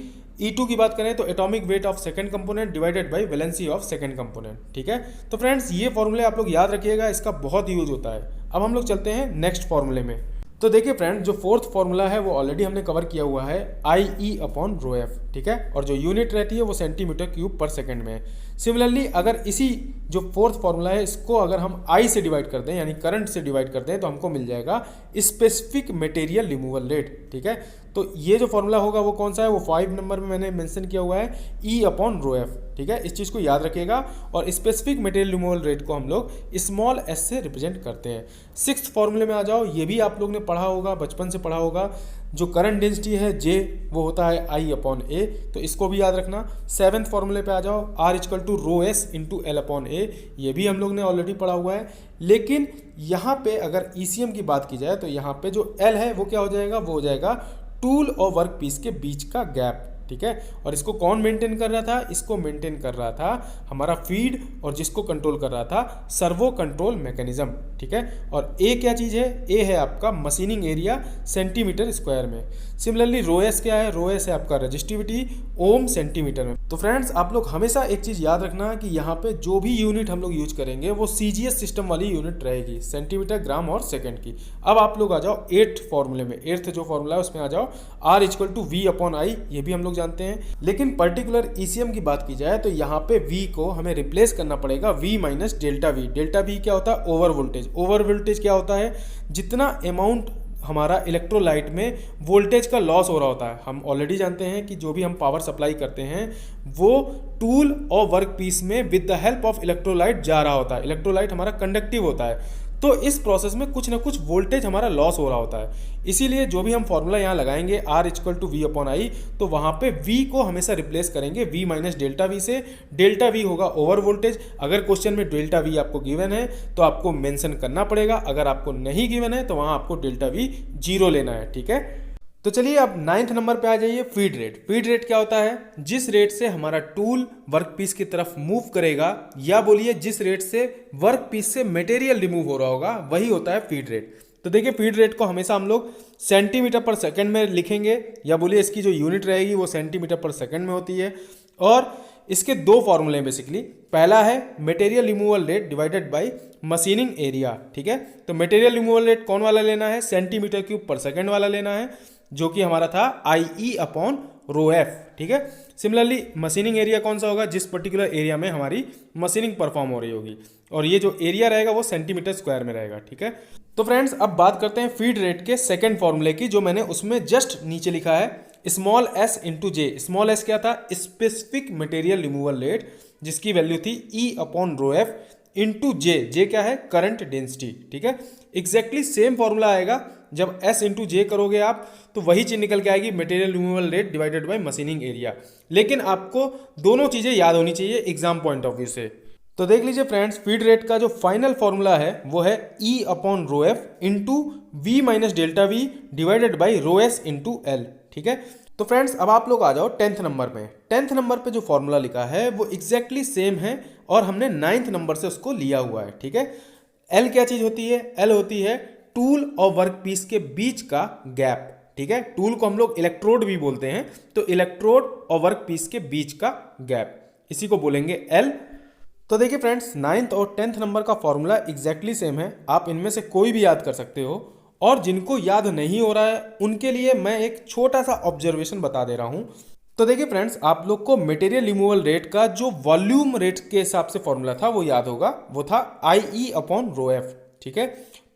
E2 की बात करें तो atomic weight of second component divided by valency of second component, ठीक है। तो फ्रेंड्स ये फॉर्मूले आप लोग याद रखिएगा, इसका बहुत यूज होता है। अब हम लोग चलते हैं नेक्स्ट फॉर्मूले में। तो देखिए फ्रेंड जो फोर्थ फॉर्मूला है वो ऑलरेडी हमने कवर किया हुआ है IE/ρf, ठीक है, और जो यूनिट रहती है वो सेंटीमीटर क्यूब पर सेकंड में है। सिमिलरली अगर इसी जो फोर्थ फॉर्मूला है इसको अगर हम I से डिवाइड कर दें यानी करंट से डिवाइड कर दें तो हमको मिल जाएगा स्पेसिफिक मटेरियल रिमूवल रेट, ठीक है। तो ये जो फॉर्मूला होगा वो कौन सा है? वो 5 नंबर में मैंने मेंशन किया हुआ है E/ρf, ठीक है। इस चीज़ को याद रखिएगा। और स्पेसिफिक मटेरियल रिमूवल रेट को हम लोग स्मॉल s से रिप्रेजेंट करते हैं। 6th फॉर्मूले में आ जाओ, ये भी आप लोग ने पढ़ा होगा, बचपन से पढ़ा होगा। जो करंट डेंसिटी है J वो होता है I/A, तो इसको भी याद रखना। 7th फॉर्मूले पे आ जाओ, R = ρs × L/A, ये भी हम लोग ने ऑलरेडी पढ़ा हुआ है। लेकिन यहाँ पे अगर ECM की बात की जाए तो यहाँ पे जो L है वो क्या हो जाएगा? वो हो जाएगा टूल और वर्क पीस के बीच का गैप, ठीक है। और इसको कौन मेंटेन कर रहा था? इसको मेंटेन कर रहा था हमारा फीड, और जिसको कंट्रोल कर रहा था सर्वो कंट्रोल मैकेनिज्म, ठीक है। और ए क्या चीज़ है? ए है आपका मशीनिंग एरिया सेंटीमीटर स्क्वायर में। सिमिलरली रोएस क्या है? रोएस है आपका रजिस्टिविटी ओम सेंटीमीटर में। तो फ्रेंड्स आप लोग हमेशा एक चीज़ याद रखना कि यहाँ पे जो भी यूनिट हम लोग यूज करेंगे वो सीजीएस सिस्टम वाली यूनिट रहेगी, सेंटीमीटर, ग्राम और सेकंड की। अब आप लोग आ जाओ 8th फॉर्मूले में, 8th जो फॉर्मूला है उसमें आ जाओ। R equal to V upon I, ये भी हम लोग जानते हैं, लेकिन पर्टिकुलर ईसीएम की बात की जाए तो यहाँ पे V को हमें रिप्लेस करना पड़ेगा V minus delta we. Delta we क्या होता है? Over voltage. ओवर वोल्टेज क्या होता है? जितना अमाउंट हमारा इलेक्ट्रोलाइट में वोल्टेज का लॉस हो रहा होता है। हम ऑलरेडी जानते हैं कि जो भी हम पावर सप्लाई करते हैं वो टूल और वर्क पीस में with the help of electrolyte जा रहा होता है। इलेक्ट्रोलाइट हमारा कंडक्टिव होता है, तो इस प्रोसेस में कुछ ना कुछ वोल्टेज हमारा लॉस हो रहा होता है। इसीलिए जो भी हम फॉर्मूला यहाँ लगाएंगे R equal to V upon I, तो वहाँ पे V को हमेशा रिप्लेस करेंगे V माइनस डेल्टा वी से। डेल्टा V होगा ओवर वोल्टेज। अगर क्वेश्चन में डेल्टा V आपको गिवन है तो आपको मेंशन करना पड़ेगा, अगर आपको नहीं गिवन है तो वहाँ आपको डेल्टा V 0 लेना है, ठीक है। तो चलिए अब 9th नंबर पे आ जाइए, फीड रेट। फीड रेट क्या होता है? जिस रेट से हमारा टूल वर्क पीस की तरफ मूव करेगा, या बोलिए जिस रेट से वर्क पीस से मटेरियल रिमूव हो रहा होगा, वही होता है फीड रेट। तो देखिए फीड रेट को हमेशा हम लोग सेंटीमीटर पर सेकंड में लिखेंगे, या बोलिए इसकी जो यूनिट रहेगी वो सेंटीमीटर पर सेकंड में होती है। और इसके दो फॉर्मूले हैं बेसिकली। पहला है material removal rate divided by machining area, ठीक है। तो मटेरियल रिमूवल रेट कौन वाला लेना है? सेंटीमीटर क्यूब पर सेकंड वाला लेना है, जो कि हमारा था IE अपॉन रो एफ, ठीक है। सिमिलरली मशीनिंग एरिया कौन सा होगा? जिस पर्टिकुलर एरिया में हमारी मशीनिंग परफॉर्म हो रही होगी, और ये जो एरिया रहेगा वो सेंटीमीटर स्क्वायर में रहेगा, ठीक है। तो फ्रेंड्स अब बात करते हैं फीड रेट के सेकंड फॉर्मूले की, जो मैंने उसमें जस्ट नीचे लिखा है small s into J. Small s क्या था? स्पेसिफिक मटेरियल रिमूवल रेट, जिसकी वैल्यू थी E upon rho F into J. J क्या है? करंट डेंसिटी, ठीक है। एग्जैक्टली सेम फॉर्मूला आएगा जब S इंटू जे करोगे आप, तो वही चीज निकल के आएगी material removal rate divided by machining area. लेकिन आपको दोनों चीजें याद होनी चाहिए एग्जाम पॉइंट ऑफ व्यू से। तो देख लीजिए फ्रेंड्स, फीड रेट का जो फाइनल फॉर्मूला है वो है E upon rho F into V minus delta V divided by rho S into L, ठीक है। तो फ्रेंड्स अब आप लोग आ जाओ 10th नंबर में। 10th नंबर पे जो फॉर्मूला लिखा है वो एग्जैक्टली सेम है, और हमने 9th नंबर से उसको लिया हुआ है, ठीक है। एल क्या चीज होती है? एल होती है टूल और वर्क पीस के बीच का गैप, ठीक है। टूल को हम लोग इलेक्ट्रोड भी बोलते हैं, तो इलेक्ट्रोड और वर्क पीस के बीच का गैप, इसी को बोलेंगे एल। तो देखिए फ्रेंड्स, 9th और 10th नंबर का फॉर्मूला एग्जैक्टली सेम है। आप इनमें से कोई भी याद कर सकते हो, और जिनको याद नहीं हो रहा है उनके लिए मैं एक छोटा सा ऑब्जर्वेशन बता दे रहा हूं। तो देखिए फ्रेंड्स, आप लोग को मटेरियल रिमूवल रेट का जो वॉल्यूम रेट के हिसाब से फॉर्मूला था वो याद होगा, वो था IE अपॉन रो एफ, ठीक है।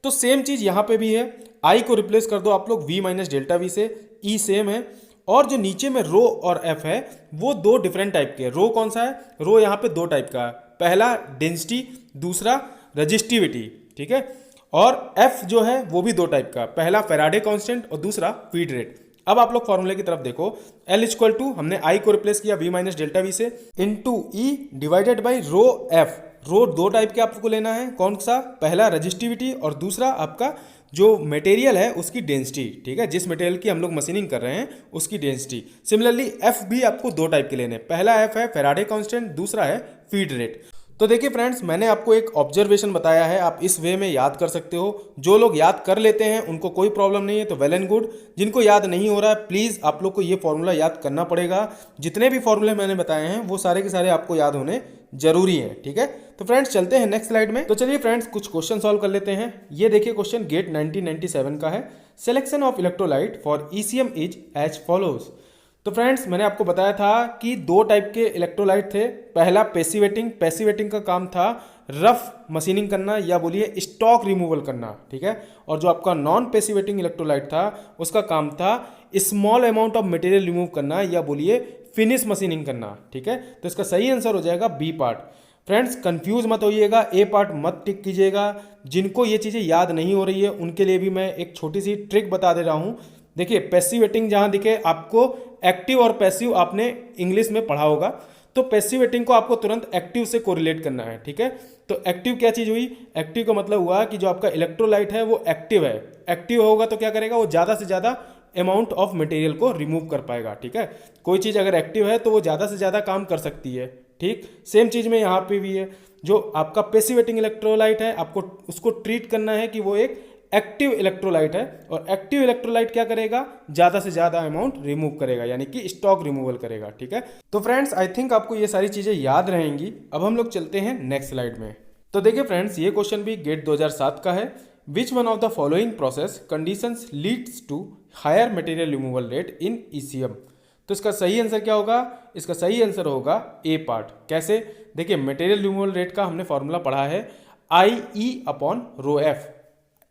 तो सेम चीज यहाँ पे भी है। I को रिप्लेस कर दो आप लोग V माइनस डेल्टा वी से, E सेम है। और जो नीचे में रो और F है वो दो डिफरेंट टाइप के। रो कौन सा है? रो यहाँ पे दो टाइप का है, पहला डेंसिटी, दूसरा रजिस्टिविटी, ठीक है। और F जो है वो भी दो टाइप का, पहला फैराडे कांस्टेंट और दूसरा फीड रेट। अब आप लोग फॉर्मूले की तरफ देखो, L इक्वल टू हमने I को रिप्लेस किया V माइनस डेल्टा वी से into E divided by row F। रो दो टाइप के आपको लेना है, कौन सा? पहला रजिस्टिविटी और दूसरा आपका जो मटेरियल है उसकी डेंसिटी, ठीक है। जिस मटेरियल की हम लोग मशीनिंग कर रहे हैं उसकी डेंसिटी। सिमिलरली F भी आपको दो टाइप के लेने, पहला F है फैराडे कांस्टेंट, दूसरा है फीड रेट। तो देखिए फ्रेंड्स, मैंने आपको एक ऑब्जर्वेशन बताया है, आप इस वे में याद कर सकते हो। जो लोग याद कर लेते हैं उनको कोई प्रॉब्लम नहीं है, तो वेल एंड गुड। जिनको याद नहीं हो रहा है, प्लीज़ आप लोग को ये फॉर्मूला याद करना पड़ेगा। जितने भी फॉर्मूले मैंने बताए हैं वो सारे के सारे आपको याद होने जरूरी है, ठीक है। तो फ्रेंड्स चलते हैं नेक्स्ट स्लाइड में। तो चलिए फ्रेंड्स, कुछ क्वेश्चन सॉल्व कर लेते हैं। ये देखिए क्वेश्चन गेट 1997 का है। Selection of electrolyte for ECM is as follows. तो फ्रेंड्स, मैंने आपको बताया था कि दो टाइप के इलेक्ट्रोलाइट थे। पहला पैसिवेटिंग, पैसिवेटिंग का काम था रफ मशीनिंग करना, या बोलिए स्टॉक रिमूवल करना, ठीक है। और जो आपका नॉन पैसिवेटिंग इलेक्ट्रोलाइट था उसका काम था small amount of material remove करना, या बोलिए फिनिश मशीनिंग करना, ठीक है। तो इसका सही आंसर हो जाएगा बी पार्ट। फ्रेंड्स कंफ्यूज मत होइएगा, ए पार्ट मत टिक कीजिएगा। जिनको ये चीज़ें याद नहीं हो रही है उनके लिए भी मैं एक छोटी सी ट्रिक बता दे रहा हूँ। देखिए पैसिवेटिंग जहाँ दिखे आपको, एक्टिव और पैसिव आपने इंग्लिश में पढ़ा होगा, तो पैसिवेटिंग को आपको तुरंत एक्टिव से कोरिलेट करना है, ठीक है। तो एक्टिव क्या चीज़ हुई? एक्टिव का मतलब हुआ कि जो आपका इलेक्ट्रोलाइट है वो एक्टिव है। एक्टिव होगा तो क्या करेगा? वो ज़्यादा से ज़्यादा अमाउंट ऑफ मटेरियल को रिमूव कर पाएगा। ठीक है, कोई चीज़ अगर एक्टिव है तो वो ज़्यादा से ज़्यादा काम कर सकती है। ठीक, सेम चीज़ में यहाँ पे भी है। जो आपका पेसिवेटिंग इलेक्ट्रोलाइट है, आपको उसको ट्रीट करना है कि वो एक एक्टिव इलेक्ट्रोलाइट है, और एक्टिव इलेक्ट्रोलाइट क्या करेगा, ज़्यादा से ज़्यादा अमाउंट रिमूव करेगा, यानी कि स्टॉक रिमूवल करेगा। ठीक है, तो फ्रेंड्स आई थिंक आपको ये सारी चीज़ें याद रहेंगी। अब हम लोग चलते हैं नेक्स्ट स्लाइड में। तो देखिए फ्रेंड्स, ये क्वेश्चन भी गेट 2007 का है। Which one of the following process conditions leads to higher material removal rate in ECM. तो इसका सही आंसर क्या होगा, इसका सही आंसर होगा ए पार्ट। कैसे, देखिए मटेरियल रिमूवल रेट का हमने फॉर्मूला पढ़ा है IE/ρF।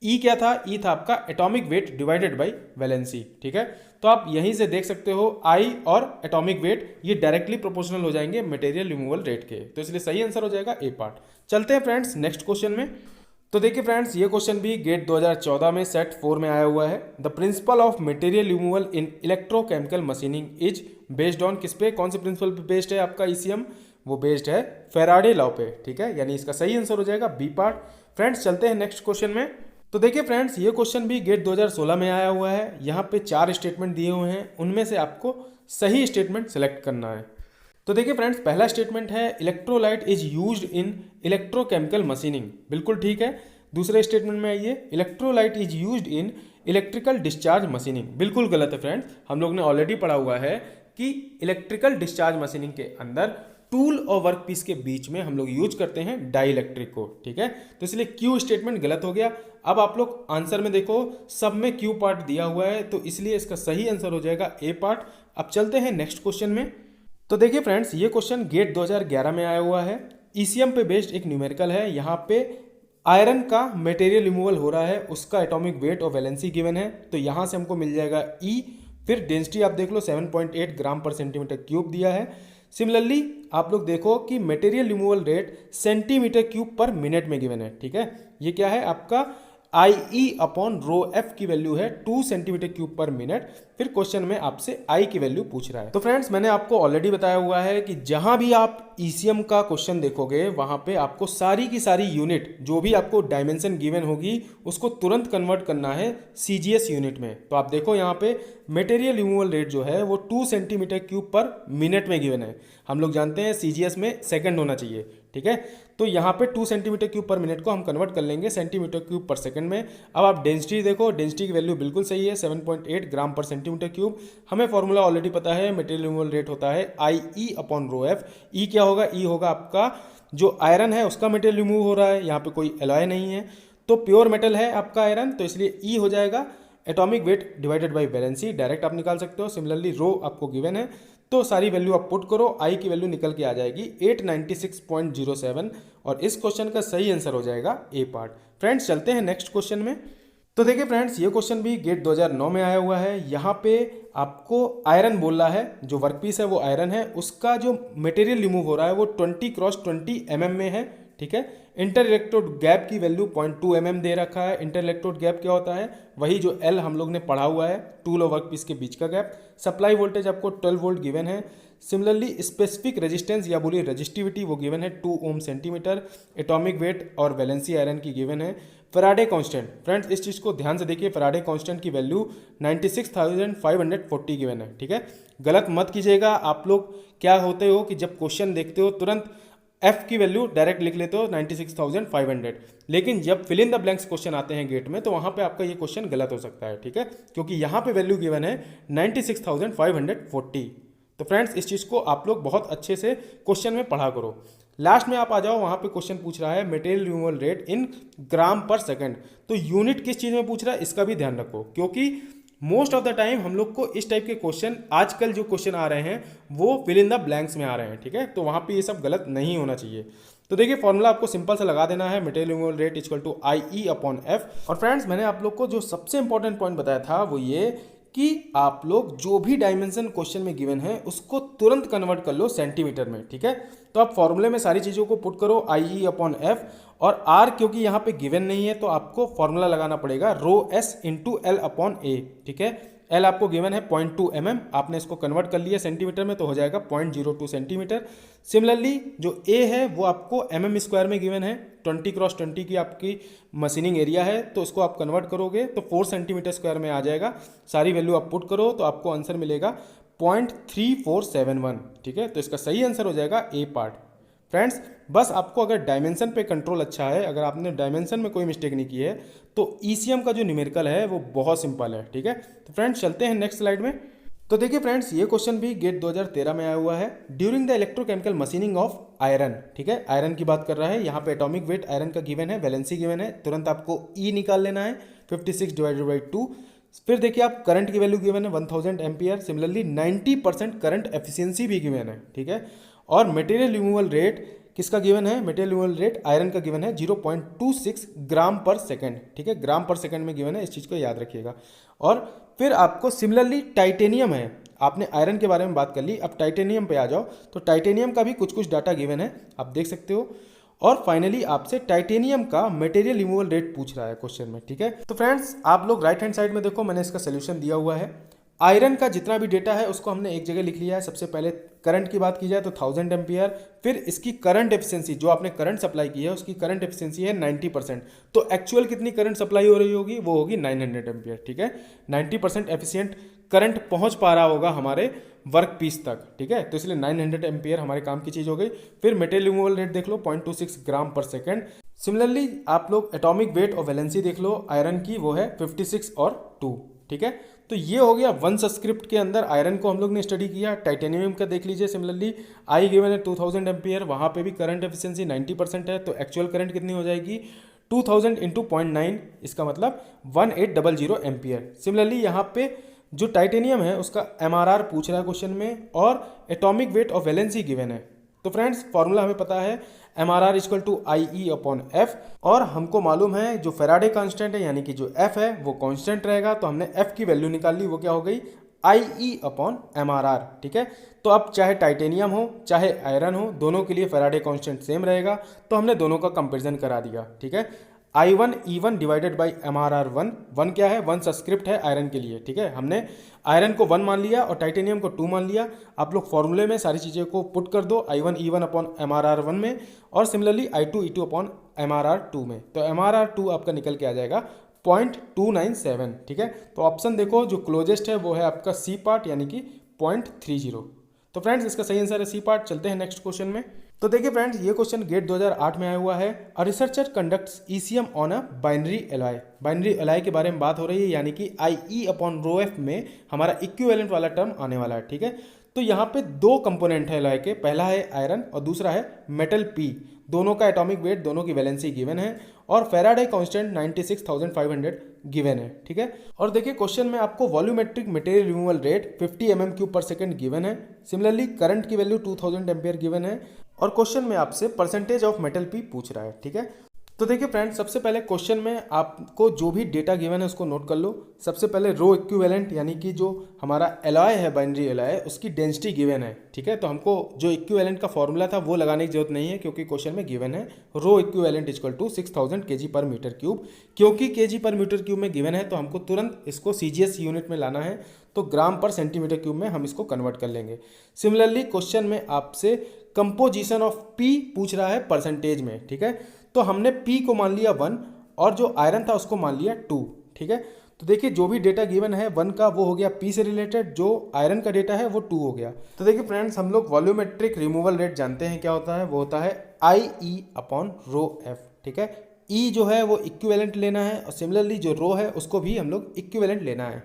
ई क्या था, ई था आपका atomic weight divided by valency. ठीक है, तो आप यहीं से देख सकते हो आई और एटॉमिक वेट ये डायरेक्टली प्रोपोर्शनल हो जाएंगे मटेरियल रिमूवल रेट के, तो इसलिए सही आंसर हो जाएगा ए पार्ट। चलते हैं फ्रेंड्स नेक्स्ट क्वेश्चन में। तो देखिए फ्रेंड्स, ये क्वेश्चन भी गेट 2014 में सेट 4 में आया हुआ है। The principle of material removal in electrochemical machining is based on किस पे, कौन से प्रिंसिपल पे बेस्ड है आपका ईसीएम, वो बेस्ड है फैराडे लॉ पे। ठीक है, यानी इसका सही आंसर हो जाएगा बी पार्ट। फ्रेंड्स चलते हैं नेक्स्ट क्वेश्चन में। तो देखिए फ्रेंड्स, ये क्वेश्चन भी गेट 2016 में आया हुआ है। यहाँ पे 4 स्टेटमेंट दिए हुए हैं, उनमें से आपको सही स्टेटमेंट सेलेक्ट करना है। तो देखिए फ्रेंड्स, पहला स्टेटमेंट है electrolyte is used in electrochemical machining, बिल्कुल ठीक है। दूसरे स्टेटमेंट में आइए, electrolyte is used in electrical discharge machining, बिल्कुल गलत है फ्रेंड्स। हम लोग ने ऑलरेडी पढ़ा हुआ है कि इलेक्ट्रिकल डिस्चार्ज मशीनिंग के अंदर टूल और वर्क पीस के बीच में हम लोग यूज करते हैं डाई इलेक्ट्रिक को। ठीक है, तो इसलिए क्यू स्टेटमेंट गलत हो गया। अब आप लोग आंसर में देखो, सब में क्यू पार्ट दिया हुआ है, तो इसलिए इसका सही आंसर हो जाएगा ए पार्ट। अब चलते हैं नेक्स्ट क्वेश्चन में। तो देखिए फ्रेंड्स, ये क्वेश्चन गेट 2011 में आया हुआ है। ईसीएम पे बेस्ड एक न्यूमेरिकल है। यहाँ पे आयरन का मटेरियल रिमूवल हो रहा है, उसका एटॉमिक वेट और वैलेंसी गिवन है, तो यहाँ से हमको मिल जाएगा ई। फिर डेंसिटी आप देख लो 7.8 ग्राम पर सेंटीमीटर क्यूब दिया है। सिमिलरली आप लोग देखो कि material removal rate centimetre cube पर मिनट में गिवन है। ठीक है, ये क्या है आपका IE/ρF की वैल्यू है 2 सेंटीमीटर क्यूब पर मिनट। फिर क्वेश्चन में आपसे आई की वैल्यू पूछ रहा है। तो फ्रेंड्स, मैंने आपको ऑलरेडी बताया हुआ है कि जहां भी आप ईसीएम का क्वेश्चन देखोगे वहां पे आपको सारी की सारी यूनिट, जो भी आपको डायमेंशन गिवन होगी, उसको तुरंत कन्वर्ट करना है सीजीएस यूनिट में। तो आप देखो यहाँ पे मटेरियल रिमूवल रेट जो है वो 2 सेंटीमीटर क्यूब पर मिनट में गिवन है। हम लोग जानते हैं सीजीएस में सेकंड होना चाहिए। ठीक है, तो यहाँ पे 2 सेंटीमीटर क्यूब पर मिनट को हम कन्वर्ट कर लेंगे सेंटीमीटर क्यूब पर सेकंड में। अब आप डेंसिटी देखो, डेंसिटी की वैल्यू बिल्कुल सही है 7.8 ग्राम पर सेंटीमीटर क्यूब। हमें फॉर्मूला ऑलरेडी पता है, मटेरियल रिमूवल रेट होता है IE/ρF। ई क्या होगा, ई होगा आपका जो आयरन है उसका मटेरियल रिमूव हो रहा है, यहाँ पे कोई एलॉय नहीं है, तो प्योर मेटल है आपका आयरन, तो इसलिए ई हो जाएगा atomic weight divided by valency, direct आप निकाल सकते हो। सिमिलरली रो आपको गिवन है, तो सारी वैल्यू आप पुट करो, आई की वैल्यू निकल के आ जाएगी 896.07, और इस क्वेश्चन का सही आंसर हो जाएगा ए पार्ट। फ्रेंड्स चलते हैं नेक्स्ट क्वेश्चन में। तो देखिए फ्रेंड्स, ये क्वेश्चन भी गेट 2009 में आया हुआ है। यहाँ पे आपको आयरन बोल रहा है, जो वर्कपीस है वो आयरन है, उसका जो मटेरियल रिमूव हो रहा है वो 20x20 mm में है। ठीक है, इंटर इलेक्ट्रोड गैप की वैल्यू 0.2 mm दे रखा है। इंटर इलेक्ट्रोड गैप क्या होता है, वही जो एल हम लोग ने पढ़ा हुआ है, टूल और वर्क पीस के बीच का गैप। सप्लाई वोल्टेज आपको 12 वोल्ट गिवन है। सिमिलरली स्पेसिफिक रेजिस्टेंस या बोलिए रजिस्टिविटी वो गिवन है 2 ओम सेंटीमीटर। एटॉमिक वेट और वैलेंसी आयरन की गिवन है। फैराडे कांस्टेंट, फ्रेंड्स इस चीज़ को ध्यान से देखिए, फैराडे कांस्टेंट की वैल्यू 96,540 गिवन है। ठीक है, गलत मत कीजिएगा। आप लोग क्या होते हो कि जब क्वेश्चन देखते हो तुरंत एफ की वैल्यू डायरेक्ट लिख लेते हो 96,500, लेकिन जब fill in the blanks question आते हैं गेट में तो वहां पे आपका ये क्वेश्चन गलत हो सकता है। ठीक है, क्योंकि यहाँ पे वैल्यू गिवन है 96,540। तो फ्रेंड्स इस चीज़ को आप लोग बहुत अच्छे से क्वेश्चन में पढ़ा करो। लास्ट में आप आ जाओ, वहाँ पे क्वेश्चन पूछ रहा है मटेरियल रिमूवल रेट इन ग्राम पर सेकंड, तो यूनिट किस चीज़ में पूछ रहा है इसका भी ध्यान रखो, क्योंकि मोस्ट ऑफ द टाइम हम लोग को इस टाइप के क्वेश्चन, आजकल जो क्वेश्चन आ रहे हैं वो फिल इन द ब्लैंक्स में आ रहे हैं। ठीक है, तो वहाँ पे ये सब गलत नहीं होना चाहिए। तो देखिए फॉर्मूला आपको सिंपल सा लगा देना है, material removal rate equal to IE/F। और फ्रेंड्स मैंने आप लोग को जो सबसे इंपॉर्टेंट पॉइंट बताया था वो ये कि आप लोग जो भी डायमेंशन क्वेश्चन में गिवन है उसको तुरंत कन्वर्ट कर लो सेंटीमीटर में। ठीक है, तो आप फॉर्मूले में सारी चीज़ों को पुट करो IE/F, और R क्योंकि यहाँ पे गिवन नहीं है तो आपको फॉर्मूला लगाना पड़ेगा ρS × L/A। ठीक है, एल आपको गिवन है 0.2 mm, आपने इसको कन्वर्ट कर लिया सेंटीमीटर में तो हो जाएगा 0.02 सेंटीमीटर। सिमिलरली जो ए है वो आपको mm स्क्वायर में गिवन है, 20x20 की आपकी मशीनिंग एरिया है, तो इसको आप कन्वर्ट करोगे तो 4 सेंटीमीटर स्क्वायर में आ जाएगा। सारी वैल्यू आप पुट करो तो आपको आंसर मिलेगा 0.3471। ठीक है, तो इसका सही आंसर हो जाएगा ए पार्ट। फ्रेंड्स बस आपको अगर डायमेंशन पे कंट्रोल अच्छा है, अगर आपने डायमेंशन में कोई मिस्टेक नहीं की है तो ईसीएम का जो न्यूमेरिकल है वो बहुत सिंपल है। ठीक है, तो फ्रेंड्स चलते हैं नेक्स्ट स्लाइड में। तो देखिए फ्रेंड्स, ये क्वेश्चन भी गेट 2013 में आया हुआ है। During the electrochemical machining of iron, ठीक है, आयरन की बात कर रहा है। यहाँ पे एटॉमिक वेट आयरन का गिवन है, वैलेंसी गिवन है, तुरंत आपको ई निकाल लेना है 56 डिवाइडेड बाई 2। फिर देखिए आप करंट की वैल्यू गिवन है 1000 एम्पियर। सिमिलरली 90% करंट एफिशिएंसी भी गिवन है। ठीक है, और मटेरियल रिमूवल रेट किसका गिवन है? मटेरियल रिमूवल रेट आयरन का गिवन है 0.26 ग्राम पर सेकंड। ठीक है, ग्राम पर सेकंड में गिवन है, इस चीज़ को याद रखिएगा। और फिर आपको सिमिलरली टाइटेनियम है, आपने आयरन के बारे में बात कर ली, अब टाइटेनियम पे आ जाओ तो टाइटेनियम का भी कुछ कुछ डाटा गिवन है, आप देख सकते हो। और फाइनली आपसे टाइटेनियम का मटेरियल रिमूवल रेट पूछ रहा है क्वेश्चन में। ठीक है, तो फ्रेंड्स आप लोग राइट हैंड साइड में देखो, मैंने इसका सोल्यूशन दिया हुआ है। आयरन का जितना भी डेटा है उसको हमने एक जगह लिख लिया है। सबसे पहले करंट की बात की जाए तो 1000 एम्पियर, फिर इसकी करंट एफिशिएंसी जो आपने करंट सप्लाई की है उसकी करंट एफिशिएंसी है 90%। तो एक्चुअल कितनी करंट सप्लाई हो रही होगी? वो होगी 900 एम्पियर। ठीक है, 90% एफिशिएंट करंट पहुंच पा रहा होगा हमारे वर्क पीस तक। ठीक है, तो इसलिए 900 एम्पियर हमारे काम की चीज हो गई। फिर मटेरियल रिमूवल रेट देख लो 0.26 ग्राम पर सेकेंड। सिमिलरली आप लोग एटॉमिक वेट और वैलेंसी देख लो आयरन की, वो है 56 और 2। ठीक है, तो ये हो गया वन सब्सक्रिप्ट के अंदर आयरन को हम लोग ने स्टडी किया। टाइटेनियम का देख लीजिए, सिमिलरली आई गिवन है 2000 एम्पियर, वहाँ पे भी करंट एफिशिएंसी 90% है, तो एक्चुअल करंट कितनी हो जाएगी? 2000 इंटू 0.9, इसका मतलब 1800 एम्पियर। सिमिलरली यहाँ पे जो टाइटेनियम है उसका एमआरआर पूछ रहा है क्वेश्चन में, और atomic weight of valency given है। तो फ्रेंड्स फॉर्मूला हमें पता है MRR equal to IE upon F, और हमको मालूम है जो फेराडे कांस्टेंट है यानी कि जो F है वो कांस्टेंट रहेगा, तो हमने F की वैल्यू निकाल ली, वो क्या हो गई? IE upon MRR। ठीक है, तो अब चाहे टाइटेनियम हो चाहे आयरन हो, दोनों के लिए फेराडे कांस्टेंट सेम रहेगा, तो हमने दोनों का कंपेरिजन करा दिया। ठीक है, I1 E1 divided by MRR1, 1 क्या है? 1 सब्सक्रिप्ट है आयरन के लिए। ठीक है, हमने आयरन को 1 मान लिया और टाइटेनियम को 2 मान लिया। आप लोग फॉर्मूले में सारी चीज़ें को पुट कर दो I1 E1 अपॉन MRR1 में, और similarly I2 E2 upon MRR2 में, तो MRR2 आपका निकल के आ जाएगा 0.297। ठीक है, तो ऑप्शन देखो जो क्लोजेस्ट है वो है आपका सी पार्ट यानी कि 0.30। तो फ्रेंड्स इसका सही आंसर है सी पार्ट। चलते हैं नेक्स्ट क्वेश्चन में। तो देखिए फ्रेंड्स, ये क्वेश्चन गेट 2008 में आया हुआ है। A researcher conducts ECM on a binary alloy. Binary alloy के बारे में बात हो रही है, यानी कि IE अपॉन रो एफ में हमारा इक्विवेलेंट वाला टर्म आने वाला है। ठीक है, तो यहाँ पे दो कंपोनेंट है एलॉय के, पहला है आयरन और दूसरा है मेटल P। दोनों का एटॉमिक वेट, दोनों की वैलेंसी गिवन है, और फेराडे कांस्टेंट 96,500 गिवन है। ठीक है, और देखिए क्वेश्चन में आपको volumetric material removal rate 50 mm³ पर सेकंड गिवन है। सिमिलरली करंट की वैल्यू 2000 एम्पियर गिवन है, और क्वेश्चन में आपसे परसेंटेज ऑफ मेटल P पूछ रहा है। ठीक है, तो देखिए फ्रेंड्स, सबसे पहले क्वेश्चन में आपको जो भी डेटा गिवन है उसको नोट कर लो। सबसे पहले रो इक्विवेलेंट यानी कि जो हमारा एलॉय है, बाइनरी एलॉय, उसकी डेंसिटी गिवन है। ठीक है, तो हमको जो इक्विवेलेंट का फॉर्मूला था वो लगाने की जरूरत नहीं है, क्योंकि क्वेश्चन में गिवन है रो इक्विवेलेंट इक्वल टू 6000 kg/m³। क्योंकि kg/m³ में गिवन है तो हमको तुरंत इसको CGS यूनिट में लाना है, तो ग्राम पर सेंटीमीटर क्यूब में हम इसको कन्वर्ट कर लेंगे। सिमिलरली क्वेश्चन में आपसे कंपोजिशन ऑफ P पूछ रहा है परसेंटेज में। ठीक है, तो हमने P को मान लिया 1 और जो आयरन था उसको मान लिया 2। ठीक है, तो देखिए जो भी डेटा गिवन है 1 का वो हो गया P से रिलेटेड, जो आयरन का डेटा है वो 2 हो गया। तो देखिए फ्रेंड्स, हम लोग वॉल्यूमेट्रिक रिमूवल रेट जानते हैं क्या होता है, वो होता है IE अपॉन रो F। ठीक है, E जो है वो इक्विवेलेंट लेना है, और सिमिलरली जो रो है उसको भी हम लोग इक्विवेलेंट लेना है।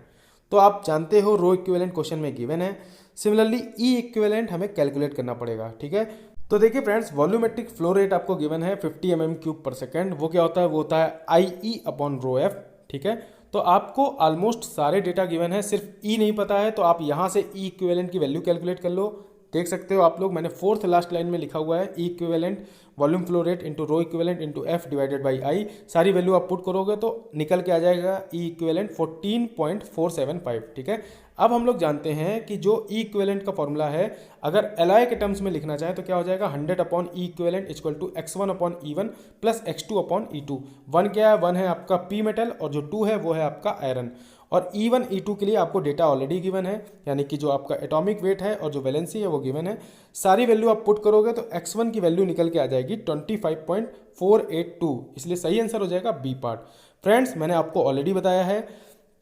तो आप जानते हो रो इक्विवेलेंट क्वेश्चन में गिवन है, सिमिलरली E इक्विवेलेंट हमें कैलकुलेट करना पड़ेगा। ठीक है, तो देखिए फ्रेंड्स, वॉल्यूमेट्रिक फ्लो रेट आपको गिवन है 50 mm³ पर सेकंड, वो क्या होता है? वो होता है IE अपॉन रो F। ठीक है, तो आपको ऑलमोस्ट सारे डेटा गिवन है, सिर्फ E नहीं पता है, तो आप यहाँ से E इक्विवेलेंट की वैल्यू कैलकुलेट कर लो। देख सकते हो आप लोग, मैंने 4th लास्ट लाइन में लिखा हुआ है E equivalent volume flow rate into rho equivalent into F divided by I। सारी वैल्यू आप पुट करोगे तो निकल के आ जाएगा E इक्विवेलेंट 14.475। ठीक है, अब हम लोग जानते हैं कि जो E इक्विवेलेंट का फॉर्मूला है, अगर एलॉय के टर्म्स में लिखना चाहे तो क्या हो जाएगा? 100 upon E equivalent equal to x1 upon E1 plus x2 upon E2। 1 क्या है? 1 है आपका P मेटल, और जो 2 है वो है आपका आयरन। और E1 E2 के लिए आपको डेटा ऑलरेडी गिवन है, यानी कि जो आपका एटॉमिक वेट है और जो वैलेंसी है वो गिवन है। सारी वैल्यू आप पुट करोगे तो x1 की वैल्यू निकल के आ जाएगी 25.482, इसलिए सही आंसर हो जाएगा बी पार्ट। फ्रेंड्स, मैंने आपको ऑलरेडी बताया है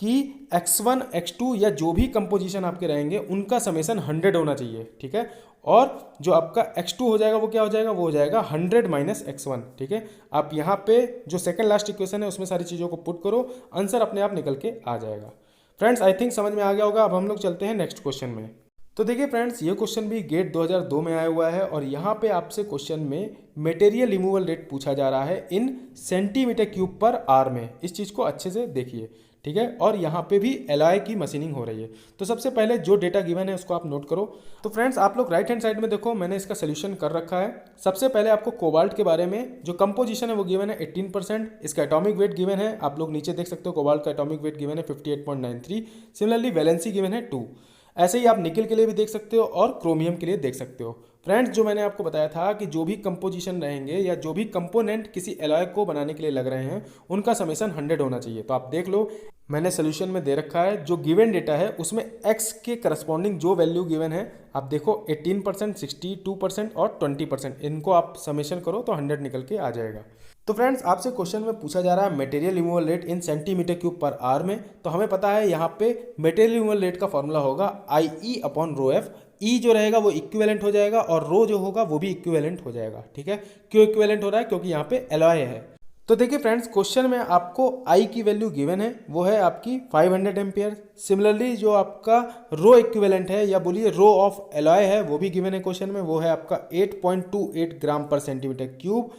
कि x1 x2 या जो भी कंपोजिशन आपके रहेंगे उनका समेसन 100 होना चाहिए, ठीक है। और जो आपका x2 हो जाएगा वो क्या हो जाएगा, वो हो जाएगा 100 माइनस x1, ठीक है। आप यहाँ पे जो सेकंड लास्ट इक्वेशन है उसमें सारी चीज़ों को पुट करो, आंसर अपने आप निकल के आ जाएगा। फ्रेंड्स, आई थिंक समझ में आ गया होगा। अब हम लोग चलते हैं नेक्स्ट क्वेश्चन में। तो देखिए फ्रेंड्स, ये क्वेश्चन भी गेट 2002 में आया हुआ है और यहाँ पे आपसे क्वेश्चन में मटेरियल रिमूवल रेट पूछा जा रहा है इन सेंटीमीटर क्यूब पर आर में। इस चीज़ को अच्छे से देखिए, ठीक है। और यहाँ पे भी एलॉय की मशीनिंग हो रही है। तो सबसे पहले जो डेटा गिवन है उसको आप नोट करो। तो फ्रेंड्स, आप लोग राइट हैंड साइड में देखो, मैंने इसका सोल्यूशन कर रखा है। सबसे पहले आपको कोबाल्ट के बारे में जो कंपोजिशन है वो गिवन है 18%, इसका एटॉमिक वेट गिवन है, आप लोग नीचे देख सकते हो कोबाल्ट का एटॉमिक वेट गिवन है 58.93। सिमिलरली वैलेंसी गिवन है 2। ऐसे ही आप निकल के लिए भी देख सकते हो और क्रोमियम के लिए देख सकते हो। फ्रेंड्स, जो मैंने आपको बताया था कि जो भी कंपोजिशन रहेंगे या जो भी कंपोनेंट किसी एलॉय को बनाने के लिए लग रहे हैं उनका समेसन 100 होना चाहिए। तो आप देख लो, मैंने सोल्यूशन में दे रखा है जो गिवन डेटा है उसमें x के करस्पॉन्डिंग जो वैल्यू गिवन है, आप देखो 18%, 62% और 20%, इनको आप समेशन करो तो 100 निकल के आ जाएगा। तो फ्रेंड्स, आपसे क्वेश्चन में पूछा जा रहा है मटेरियल रिमूवल रेट इन सेंटीमीटर क्यूब पर आर में। तो हमें पता है यहाँ पे मटेरियल रिमूवल रेट का फॉर्मूला होगा IE/ρf। ई जो रहेगा वो इक्विवेलेंट हो जाएगा और रो जो होगा वो भी इक्विवेलेंट हो जाएगा, ठीक है। क्यों इक्विवेलेंट हो रहा है, क्योंकि यहाँ पे एलॉय है। तो देखिए फ्रेंड्स, क्वेश्चन में आपको आई की वैल्यू गिवन है, वो है आपकी 500 एम्पियर। सिमिलरली जो आपका रो इक्विवेलेंट है या बोलिए रो ऑफ एलॉय है वो भी गिवन है क्वेश्चन में, वो है आपका 8.28 ग्राम पर सेंटीमीटर क्यूब।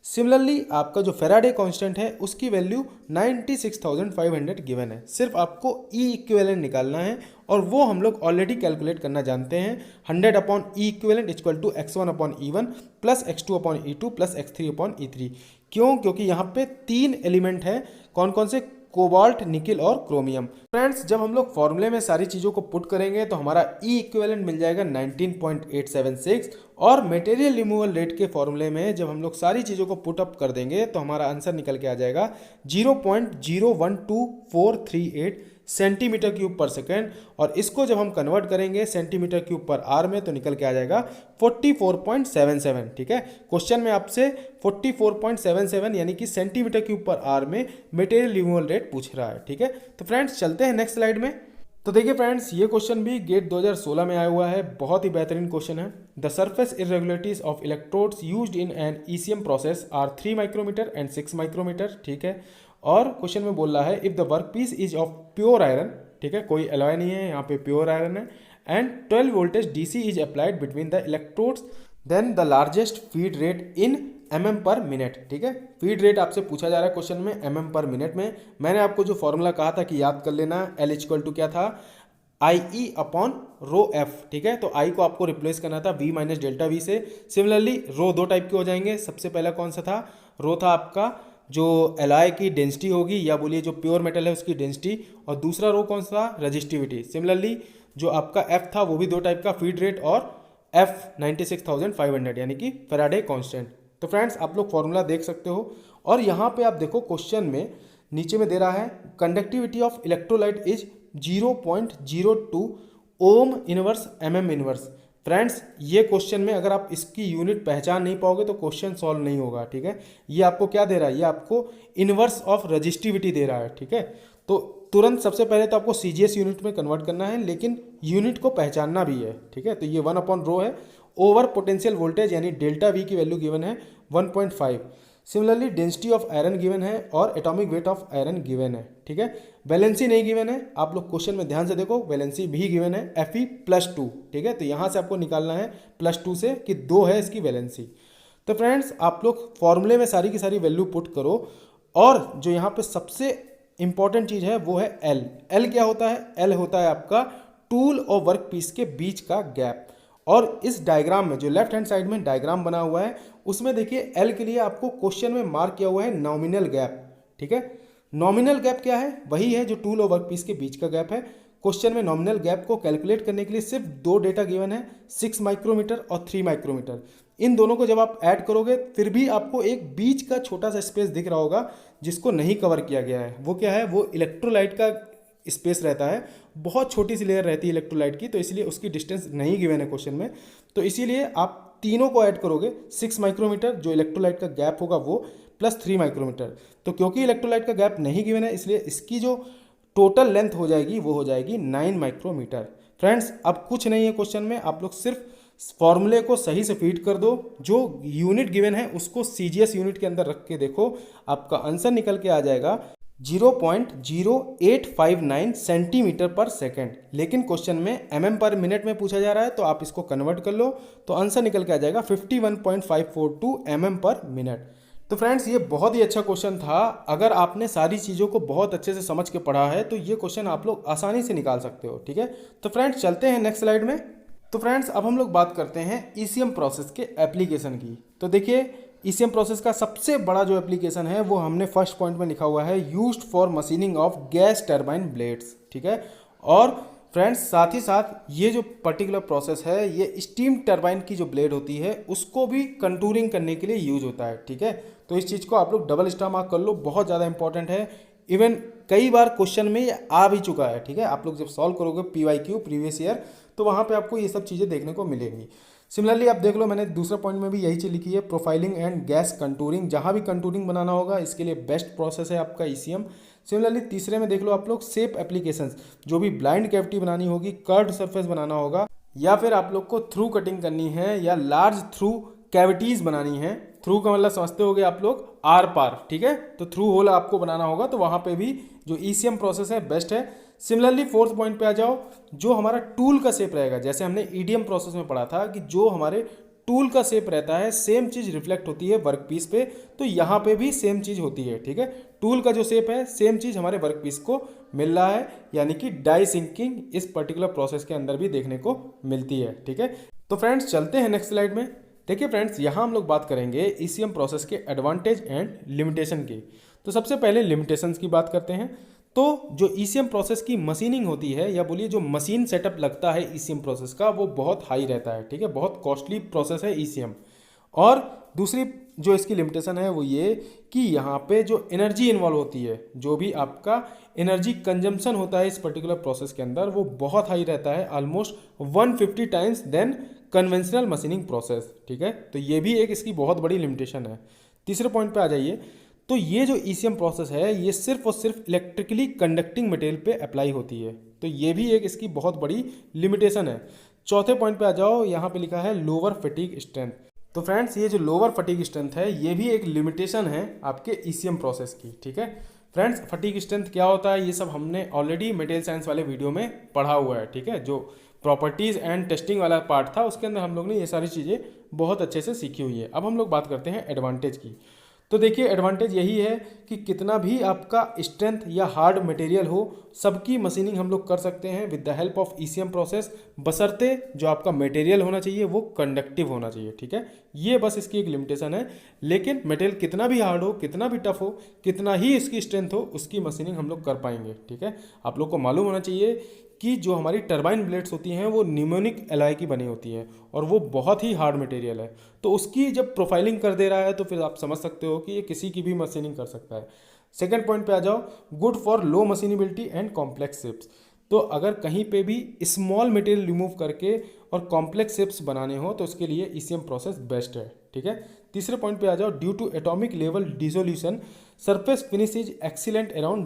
सिमिलरली आपका जो फेराडे कांस्टेंट है उसकी वैल्यू 96,500 गिवन है। सिर्फ आपको ई इक्विवेलेंट निकालना है और वो हम लोग ऑलरेडी कैलकुलेट करना जानते हैं। 100/E equivalent equal to x1/E1 plus x2/E2 plus x3/E3। क्यों? क्योंकि यहाँ पे 3 एलिमेंट है, कौन कौन से, कोबाल्ट, निकिल और क्रोमियम। फ्रेंड्स, जब हम लोग फॉर्मूले में सारी चीज़ों को पुट करेंगे तो हमारा ई इक्विवेलेंट मिल जाएगा 19.876 और मटेरियल रिमूवल रेट के फॉर्मूले में जब हम लोग सारी चीज़ों को पुट अप कर देंगे तो हमारा आंसर निकल के आ जाएगा 0.012438 सेंटीमीटर क्यूब पर सेकेंड। और इसको जब हम कन्वर्ट करेंगे सेंटीमीटर क्यूब पर आर में तो निकल के आ जाएगा 44.77, ठीक है। क्वेश्चन में आपसे 44.77 यानी कि सेंटीमीटर क्यूब पर आर में मटेरियल रिमूवल रेट पूछ रहा है, ठीक है। तो फ्रेंड्स, चलते हैं नेक्स्ट स्लाइड में। तो देखिए फ्रेंड्स, ये क्वेश्चन भी गेट 2016 में आया हुआ है, बहुत ही बेहतरीन क्वेश्चन है। The surface irregularities of electrodes used in an ECM process are 3 micrometre and 6 micrometre, ठीक है। और क्वेश्चन में बोल रहा है if the work piece is of pure iron, ठीक है, कोई एलॉय नहीं है, यहाँ पे प्योर आयरन है, and 12 voltage DC is applied between the electrodes, then the largest feed rate in mm per minute, ठीक है। फीड रेट आपसे पूछा जा रहा है क्वेश्चन में mm पर मिनट में। मैंने आपको जो फॉर्मूला कहा था कि याद कर लेना, L इक्वल टू क्या था, IE/ρf, ठीक है। तो I को आपको रिप्लेस करना था V माइनस डेल्टा V से। सिमिलरली रो दो टाइप के हो जाएंगे। सबसे पहला कौन सा था, रो था आपका जो एलॉय की डेंसिटी होगी या बोलिए जो प्योर मेटल है उसकी डेंसिटी, और दूसरा रो कौन सा, रेजिस्टिविटी। सिमिलरली जो आपका F था वो भी दो टाइप का, फीड रेट और F 96,500 यानी कि फेराडे कांस्टेंट। तो फ्रेंड्स, आप लोग फॉर्मूला देख सकते हो और यहाँ पे आप देखो क्वेश्चन में नीचे में दे रहा है conductivity of electrolyte is 0.02 ohm inverse mm inverse. Friends, ये क्वेश्चन में अगर आप इसकी यूनिट पहचान नहीं पाओगे तो क्वेश्चन सॉल्व नहीं होगा, ठीक है। ये आपको क्या दे रहा है, ये आपको इनवर्स ऑफ रेजिस्टिविटी दे रहा है, ठीक है। तो तुरंत सबसे पहले तो आपको CGS यूनिट में कन्वर्ट करना है, लेकिन यूनिट को पहचानना भी है, ठीक है। तो ये 1/ρ है। ओवर पोटेंशियल वोल्टेज यानी डेल्टा V की वैल्यू गिवन है 1.5। Similarly density of iron given है और atomic weight of iron given है, ठीक है। वैलेंसी नहीं गिवन है, आप लोग क्वेश्चन में ध्यान से देखो, वैलेंसी भी गिवन है Fe+2, ठीक है। तो यहाँ से आपको निकालना है +2 से कि 2 है इसकी वैलेंसी। तो फ्रेंड्स, आप लोग फॉर्मूले में सारी की सारी वैल्यू पुट करो और जो यहाँ पे सबसे इंपॉर्टेंट चीज़ है वो है L। L क्या होता है, L होता है आपका टूल और वर्क पीस के बीच का गैप। और इस डायग्राम में जो लेफ्ट हैंड साइड में डायग्राम बना हुआ है उसमें देखिए L के लिए आपको क्वेश्चन में मार्क किया हुआ है नॉमिनल गैप, ठीक है। नॉमिनल गैप क्या है, वही है जो टूल और वर्क पीस के बीच का गैप है। क्वेश्चन में नॉमिनल गैप को कैलकुलेट करने के लिए सिर्फ 2 डेटा गिवन है, 6 माइक्रोमीटर और 3 माइक्रोमीटर। इन दोनों को जब आप ऐड करोगे फिर भी आपको एक बीच का छोटा सा स्पेस दिख रहा होगा जिसको नहीं कवर किया गया है। वो क्या है, वो इलेक्ट्रोलाइट का स्पेस रहता है, बहुत छोटी सी लेयर रहती है इलेक्ट्रोलाइट की, तो इसलिए उसकी डिस्टेंस नहीं गिवन है क्वेश्चन में। तो इसीलिए आप तीनों को ऐड करोगे, 6 माइक्रोमीटर जो इलेक्ट्रोलाइट का गैप होगा वो, प्लस 3 माइक्रोमीटर। तो क्योंकि इलेक्ट्रोलाइट का गैप नहीं गिवन है इसलिए इसकी जो टोटल लेंथ हो जाएगी वो हो जाएगी 9 माइक्रोमीटर। फ्रेंड्स अब कुछ नहीं है क्वेश्चन में, आप लोग सिर्फ फॉर्मूले को सही से फीड कर दो, जो यूनिट गिवन है उसको सीजीएस यूनिट के अंदर रख के देखो, आपका आंसर निकल के आ जाएगा 0.0859 सेंटीमीटर पर सेकेंड। लेकिन क्वेश्चन में mm पर मिनट में पूछा जा रहा है, तो आप इसको कन्वर्ट कर लो तो आंसर निकल के आ जाएगा 51.542 mm पर मिनट। तो फ्रेंड्स ये बहुत ही अच्छा क्वेश्चन था। अगर आपने सारी चीज़ों को बहुत अच्छे से समझ के पढ़ा है तो ये क्वेश्चन आप लोग आसानी से निकाल सकते हो, ठीक है। तो फ्रेंड्स चलते हैं नेक्स्ट स्लाइड में। तो फ्रेंड्स अब हम लोग बात करते हैं ईसीएम प्रोसेस के एप्लीकेशन की। तो देखिए ईसीएम प्रोसेस का सबसे बड़ा जो एप्लीकेशन है वो हमने फर्स्ट पॉइंट में लिखा हुआ है, used for machining of gas turbine blades, ठीक है। और फ्रेंड्स साथ ही साथ ये जो पर्टिकुलर प्रोसेस है ये स्टीम टरबाइन की जो ब्लेड होती है उसको भी कंटूरिंग करने के लिए यूज होता है, ठीक है। तो इस चीज़ को आप लोग डबल स्टार मार्क कर लो, बहुत ज़्यादा इंपॉर्टेंट है। इवन कई बार क्वेश्चन में ये आ भी चुका है, ठीक है। आप लोग जब सॉल्व करोगे PYQ प्रीवियस ईयर तो वहाँ पे आपको ये सब चीज़ें देखने को मिलेंगी। सिमिलरली आप देख लो, मैंने दूसरा पॉइंट में भी यही चीज़ लिखी है, प्रोफाइलिंग एंड गैस कंटूरिंग। जहाँ भी कंटूरिंग बनाना होगा इसके लिए बेस्ट प्रोसेस है आपका ईसीएम। सिमिलरली तीसरे में देख लो आप लोग, शेप एप्लीकेशंस, जो भी ब्लाइंड कैविटी बनानी होगी, कर्व्ड सरफेस बनाना होगा, या फिर आप लोग को थ्रू कटिंग करनी है या लार्ज थ्रू कैविटीज़ बनानी है। थ्रू का मतलब समझते होगे आप लोग आर पार, ठीक है। तो थ्रू होल आपको बनाना होगा, तो वहाँ पे भी जो ईसीएम प्रोसेस है बेस्ट है। सिमिलरली फोर्थ पॉइंट पे आ जाओ, जो हमारा टूल का शेप रहेगा, जैसे हमने ईडीएम प्रोसेस में पढ़ा था कि जो हमारे टूल का शेप रहता है सेम चीज़ रिफ्लेक्ट होती है वर्क पीस पे, तो यहाँ पे भी सेम चीज़ होती है, ठीक है। टूल का जो शेप है सेम चीज़ हमारे वर्क पीस को मिल रहा है, यानी कि डाई सिंकिंग इस पर्टिकुलर प्रोसेस के अंदर भी देखने को मिलती है, ठीक है। तो फ्रेंड्स चलते हैं नेक्स्ट स्लाइड में। देखिए फ्रेंड्स यहाँ हम लोग बात करेंगे ईसीएम प्रोसेस के एडवांटेज एंड लिमिटेशन की। तो सबसे पहले लिमिटेशंस की बात करते हैं। तो जो ईसीएम प्रोसेस की मशीनिंग होती है, या बोलिए जो मशीन सेटअप लगता है ईसीएम प्रोसेस का, वो बहुत हाई रहता है, ठीक है। बहुत कॉस्टली प्रोसेस है ईसीएम। और दूसरी जो इसकी लिमिटेशन है वो ये कि यहाँ पे जो एनर्जी इन्वॉल्व होती है, जो भी आपका एनर्जी कंजम्पशन होता है इस पर्टिकुलर प्रोसेस के अंदर, वो बहुत हाई रहता है, almost 150 times than conventional machining process, ठीक है। तो ये भी एक इसकी बहुत बड़ी लिमिटेशन है। तीसरे पॉइंट पे आ जाइए। तो ये जो ईसीएम प्रोसेस है ये सिर्फ और सिर्फ इलेक्ट्रिकली कंडक्टिंग मटेरियल पे अप्लाई होती है, तो ये भी एक इसकी बहुत बड़ी लिमिटेशन है। चौथे पॉइंट पे आ जाओ, यहाँ पे लिखा है लोअर फटीग स्ट्रेंथ। तो फ्रेंड्स ये जो लोअर फटीग स्ट्रेंथ है ये भी एक लिमिटेशन है आपके ईसीएम प्रोसेस की, ठीक है। फ्रेंड्स फटीग स्ट्रेंथ क्या होता है ये सब हमने ऑलरेडी मटेरियल साइंस वाले वीडियो में पढ़ा हुआ है, ठीक है। जो प्रॉपर्टीज़ एंड टेस्टिंग वाला पार्ट था उसके अंदर हम लोग ने ये सारी चीज़ें बहुत अच्छे से सीखी हुई है। अब हम लोग बात करते हैं एडवांटेज की। तो देखिए एडवांटेज यही है कि कितना भी आपका स्ट्रेंथ या हार्ड मटेरियल हो, सबकी मशीनिंग हम लोग कर सकते हैं with the help of ECM process, बशर्ते जो आपका मटेरियल होना चाहिए वो कंडक्टिव होना चाहिए, ठीक है। ये बस इसकी एक लिमिटेशन है। लेकिन मटेरियल कितना भी हार्ड हो, कितना भी टफ हो, कितना ही इसकी स्ट्रेंथ हो, उसकी मशीनिंग हम लोग कर पाएंगे, ठीक है। आप लोग को मालूम होना चाहिए कि जो हमारी टरबाइन ब्लेड्स होती हैं वो न्यूमोनिक एलॉय की बनी होती हैं और वो बहुत ही हार्ड मटेरियल है, तो उसकी जब प्रोफाइलिंग कर दे रहा है तो फिर आप समझ सकते हो कि ये किसी की भी मशीनिंग कर सकता है। सेकंड पॉइंट पे आ जाओ, good for low machinability and complex shapes. तो अगर कहीं पे भी स्मॉल मटेरियल रिमूव करके और कॉम्प्लेक्स शेप्स बनाने हो तो उसके लिए ईसीएम प्रोसेस बेस्ट है, ठीक है। तीसरे पॉइंट पे आ जाओ, due to atomic level dissolution surface finish is excellent around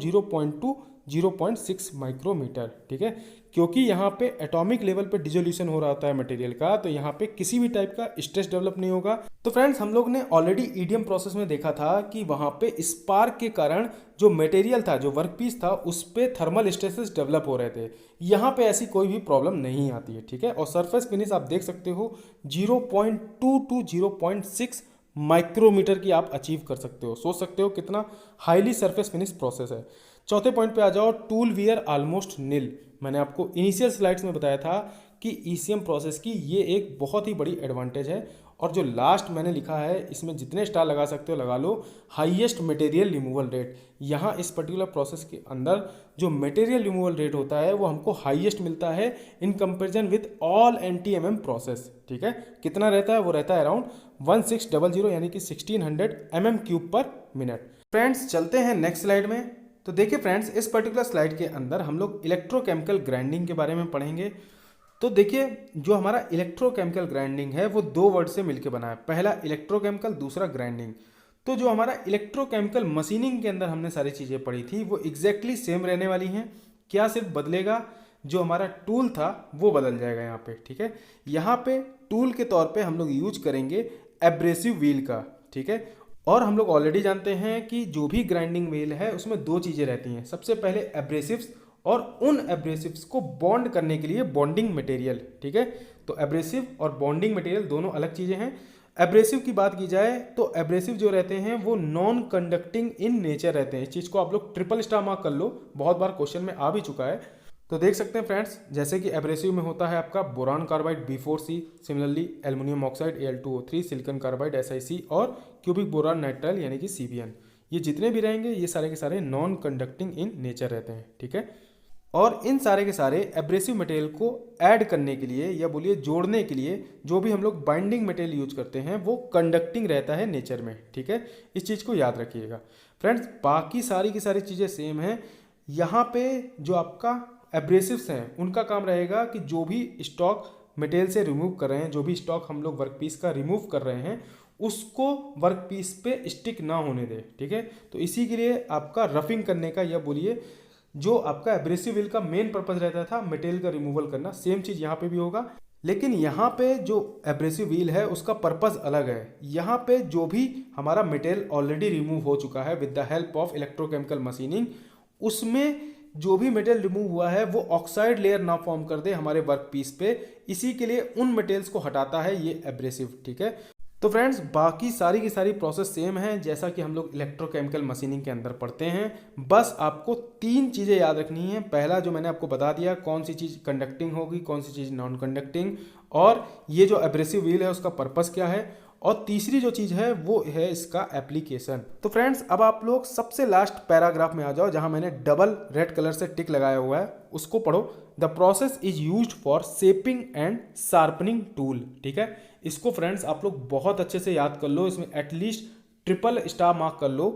0.6 micrometre, ठीक है। क्योंकि यहाँ पे एटॉमिक लेवल पे डिसोल्यूशन हो रहा होता है मटेरियल का, तो यहाँ पे किसी भी टाइप का स्ट्रेस डेवलप नहीं होगा। तो फ्रेंड्स हम लोग ने ऑलरेडी ईडीएम प्रोसेस में देखा था कि वहाँ पे स्पार्क के कारण जो मटेरियल था, जो वर्कपीस था, उस पे थर्मल स्ट्रेसेस डेवलप हो रहे थे। यहाँ पे ऐसी कोई भी प्रॉब्लम नहीं आती है, ठीक है। और सरफेस फिनिश आप देख सकते हो 0.2 to 0.6 माइक्रोमीटर की आप अचीव कर सकते हो। सोच सकते हो कितना हाईली सरफेस फिनिश प्रोसेस है। चौथे पॉइंट पे आ जाओ, टूल वियर ऑलमोस्ट नील। मैंने आपको इनिशियल स्लाइड्स में बताया था कि ईसीएम प्रोसेस की ये एक बहुत ही बड़ी एडवांटेज है। और जो लास्ट मैंने लिखा है इसमें जितने स्टार लगा सकते हो लगा लो, हाईएस्ट मटेरियल रिमूवल रेट। यहाँ इस पर्टिकुलर प्रोसेस के अंदर जो मटेरियल रिमूवल रेट होता है वो हमको हाईएस्ट मिलता है in comparison with all NTMM process, ठीक है। कितना रहता है? वो रहता है अराउंड 1600 यानी कि 1600 mm³ पर मिनट। फ्रेंड्स चलते हैं नेक्स्ट स्लाइड में। तो देखिए फ्रेंड्स, इस पर्टिकुलर स्लाइड के अंदर हम लोग इलेक्ट्रोकेमिकल ग्राइंडिंग के बारे में पढ़ेंगे। तो देखिए, जो हमारा इलेक्ट्रोकेमिकल ग्राइंडिंग है वो दो वर्ड से मिलकर बना है, पहला इलेक्ट्रोकेमिकल, दूसरा ग्राइंडिंग। तो जो हमारा इलेक्ट्रोकेमिकल मशीनिंग के अंदर हमने सारी चीज़ें पढ़ी थी वो एग्जैक्टली सेम रहने वाली हैं। क्या सिर्फ बदलेगा, जो हमारा टूल था वो बदल जाएगा यहाँ पे, ठीक है। यहाँ पे टूल के तौर पे हम लोग यूज करेंगे एब्रेसिव व्हील का, ठीक है। और हम लोग ऑलरेडी जानते हैं कि जो भी ग्राइंडिंग व्हील है उसमें दो चीज़ें रहती हैं, सबसे पहले एब्रेसिव्स और उन एब्रेसिव्स को बॉन्ड करने के लिए बॉन्डिंग मटेरियल, ठीक है। तो एब्रेसिव और बॉन्डिंग मटेरियल दोनों अलग चीज़ें हैं। एब्रेसिव की बात की जाए तो एब्रेसिव जो रहते हैं वो नॉन कंडक्टिंग इन नेचर रहते हैं। इस चीज़ को आप लोग ट्रिपल स्टार मार्क कर लो, बहुत बार क्वेश्चन में आ भी चुका है। तो देख सकते हैं फ्रेंड्स, जैसे कि एब्रेसिव में होता है आपका boron carbide B4C, similarly aluminium oxide Al2O3, silicon carbide SiC और क्यूबिक बोरान नाइट्राइल यानी कि CBN। ये जितने भी रहेंगे ये सारे के सारे नॉन कंडक्टिंग इन नेचर रहते हैं, ठीक है। और इन सारे के सारे एब्रेसिव मटेरियल को ऐड करने के लिए या बोलिए जोड़ने के लिए जो भी हम लोग बाइंडिंग मटेरियल यूज करते हैं वो कंडक्टिंग रहता है नेचर में, ठीक है। इस चीज़ को याद रखिएगा फ्रेंड्स। बाकी सारी की सारी चीज़ें सेम हैं। यहाँ पे जो आपका एब्रेसिव्स हैं उनका काम रहेगा कि जो भी स्टॉक मटेरियल से रिमूव कर रहे हैं, जो भी स्टॉक हम लोग वर्कपीस का रिमूव कर रहे हैं उसको वर्कपीस पे स्टिक ना होने दे, ठीक है। तो इसी के लिए आपका रफिंग करने का या बोलिए जो आपका एब्रेसिव व्हील का मेन पर्पज रहता था मटेरियल का रिमूवल करना, सेम चीज़ यहाँ पे भी होगा। लेकिन यहाँ पे जो एब्रेसिव व्हील है उसका पर्पज अलग है। यहाँ पे जो भी हमारा मटेरियल ऑलरेडी रिमूव हो चुका है with the help of electrochemical machining, उसमें जो भी मटेरियल रिमूव हुआ है वो ऑक्साइड लेयर ना फॉर्म कर दे हमारे वर्क पीस पे, इसी के लिए उन मटेरियल्स को हटाता है ये एब्रेसिव, ठीक है। तो फ्रेंड्स, बाकी सारी की सारी प्रोसेस सेम है जैसा कि हम लोग इलेक्ट्रोकेमिकल मशीनिंग के अंदर पढ़ते हैं। बस आपको तीन चीज़ें याद रखनी है। पहला जो मैंने आपको बता दिया कौन सी चीज़ कंडक्टिंग होगी, कौन सी चीज़ नॉन कंडक्टिंग, और ये जो एब्रेसिव व्हील है उसका पर्पस क्या है, और तीसरी जो चीज़ है वो है इसका एप्लीकेशन। तो फ्रेंड्स, अब आप लोग सबसे लास्ट पैराग्राफ में आ जाओ जहां मैंने डबल रेड कलर से टिक लगाया हुआ है, उसको पढ़ो। The process is used for shaping and sharpening tool, ठीक है। इसको फ्रेंड्स आप लोग बहुत अच्छे से याद कर लो, इसमें एटलीस्ट ट्रिपल स्टार मार्क कर लो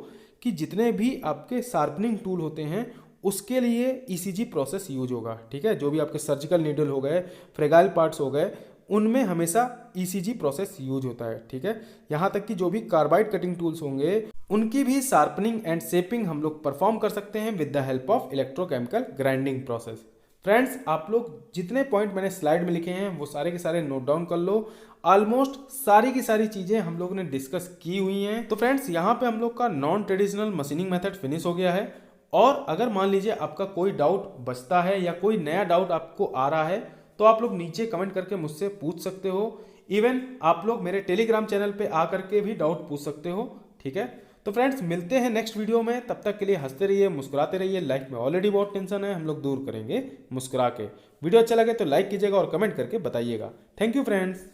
कि जितने भी आपके शार्पनिंग टूल होते हैं उसके लिए ECG प्रोसेस यूज होगा, ठीक है। जो भी आपके सर्जिकल नीडल हो गए, फ्रेगाइल पार्ट्स हो गए, उनमें हमेशा ECG प्रोसेस यूज होता है, ठीक है। यहाँ तक कि जो भी कार्बाइड कटिंग टूल्स होंगे उनकी भी शार्पनिंग एंड शेपिंग हम लोग परफॉर्म कर सकते हैं with the help of electrochemical grinding process. Friends, आप लोग जितने पॉइंट मैंने स्लाइड में लिखे हैं वो सारे के सारे नोट डाउन कर लो। ऑलमोस्ट सारी की सारी चीज़ें हम लोगों ने डिस्कस की हुई हैं। तो फ्रेंड्स, यहाँ पे हम लोग का non traditional machining method finish हो गया है। और अगर मान लीजिए आपका कोई डाउट बचता है या कोई नया डाउट आपको आ रहा है तो आप लोग नीचे कमेंट करके मुझसे पूछ सकते हो। इवन आप लोग मेरे टेलीग्राम चैनल पे आकर के भी डाउट पूछ सकते हो, ठीक है। तो फ्रेंड्स, मिलते हैं नेक्स्ट वीडियो में। तब तक के लिए हंसते रहिए, मुस्कुराते रहिए। लाइफ में ऑलरेडी बहुत टेंशन है, हम लोग दूर करेंगे मुस्कुरा के। वीडियो अच्छा लगे तो लाइक कीजिएगा और कमेंट करके बताइएगा। Thank you friends.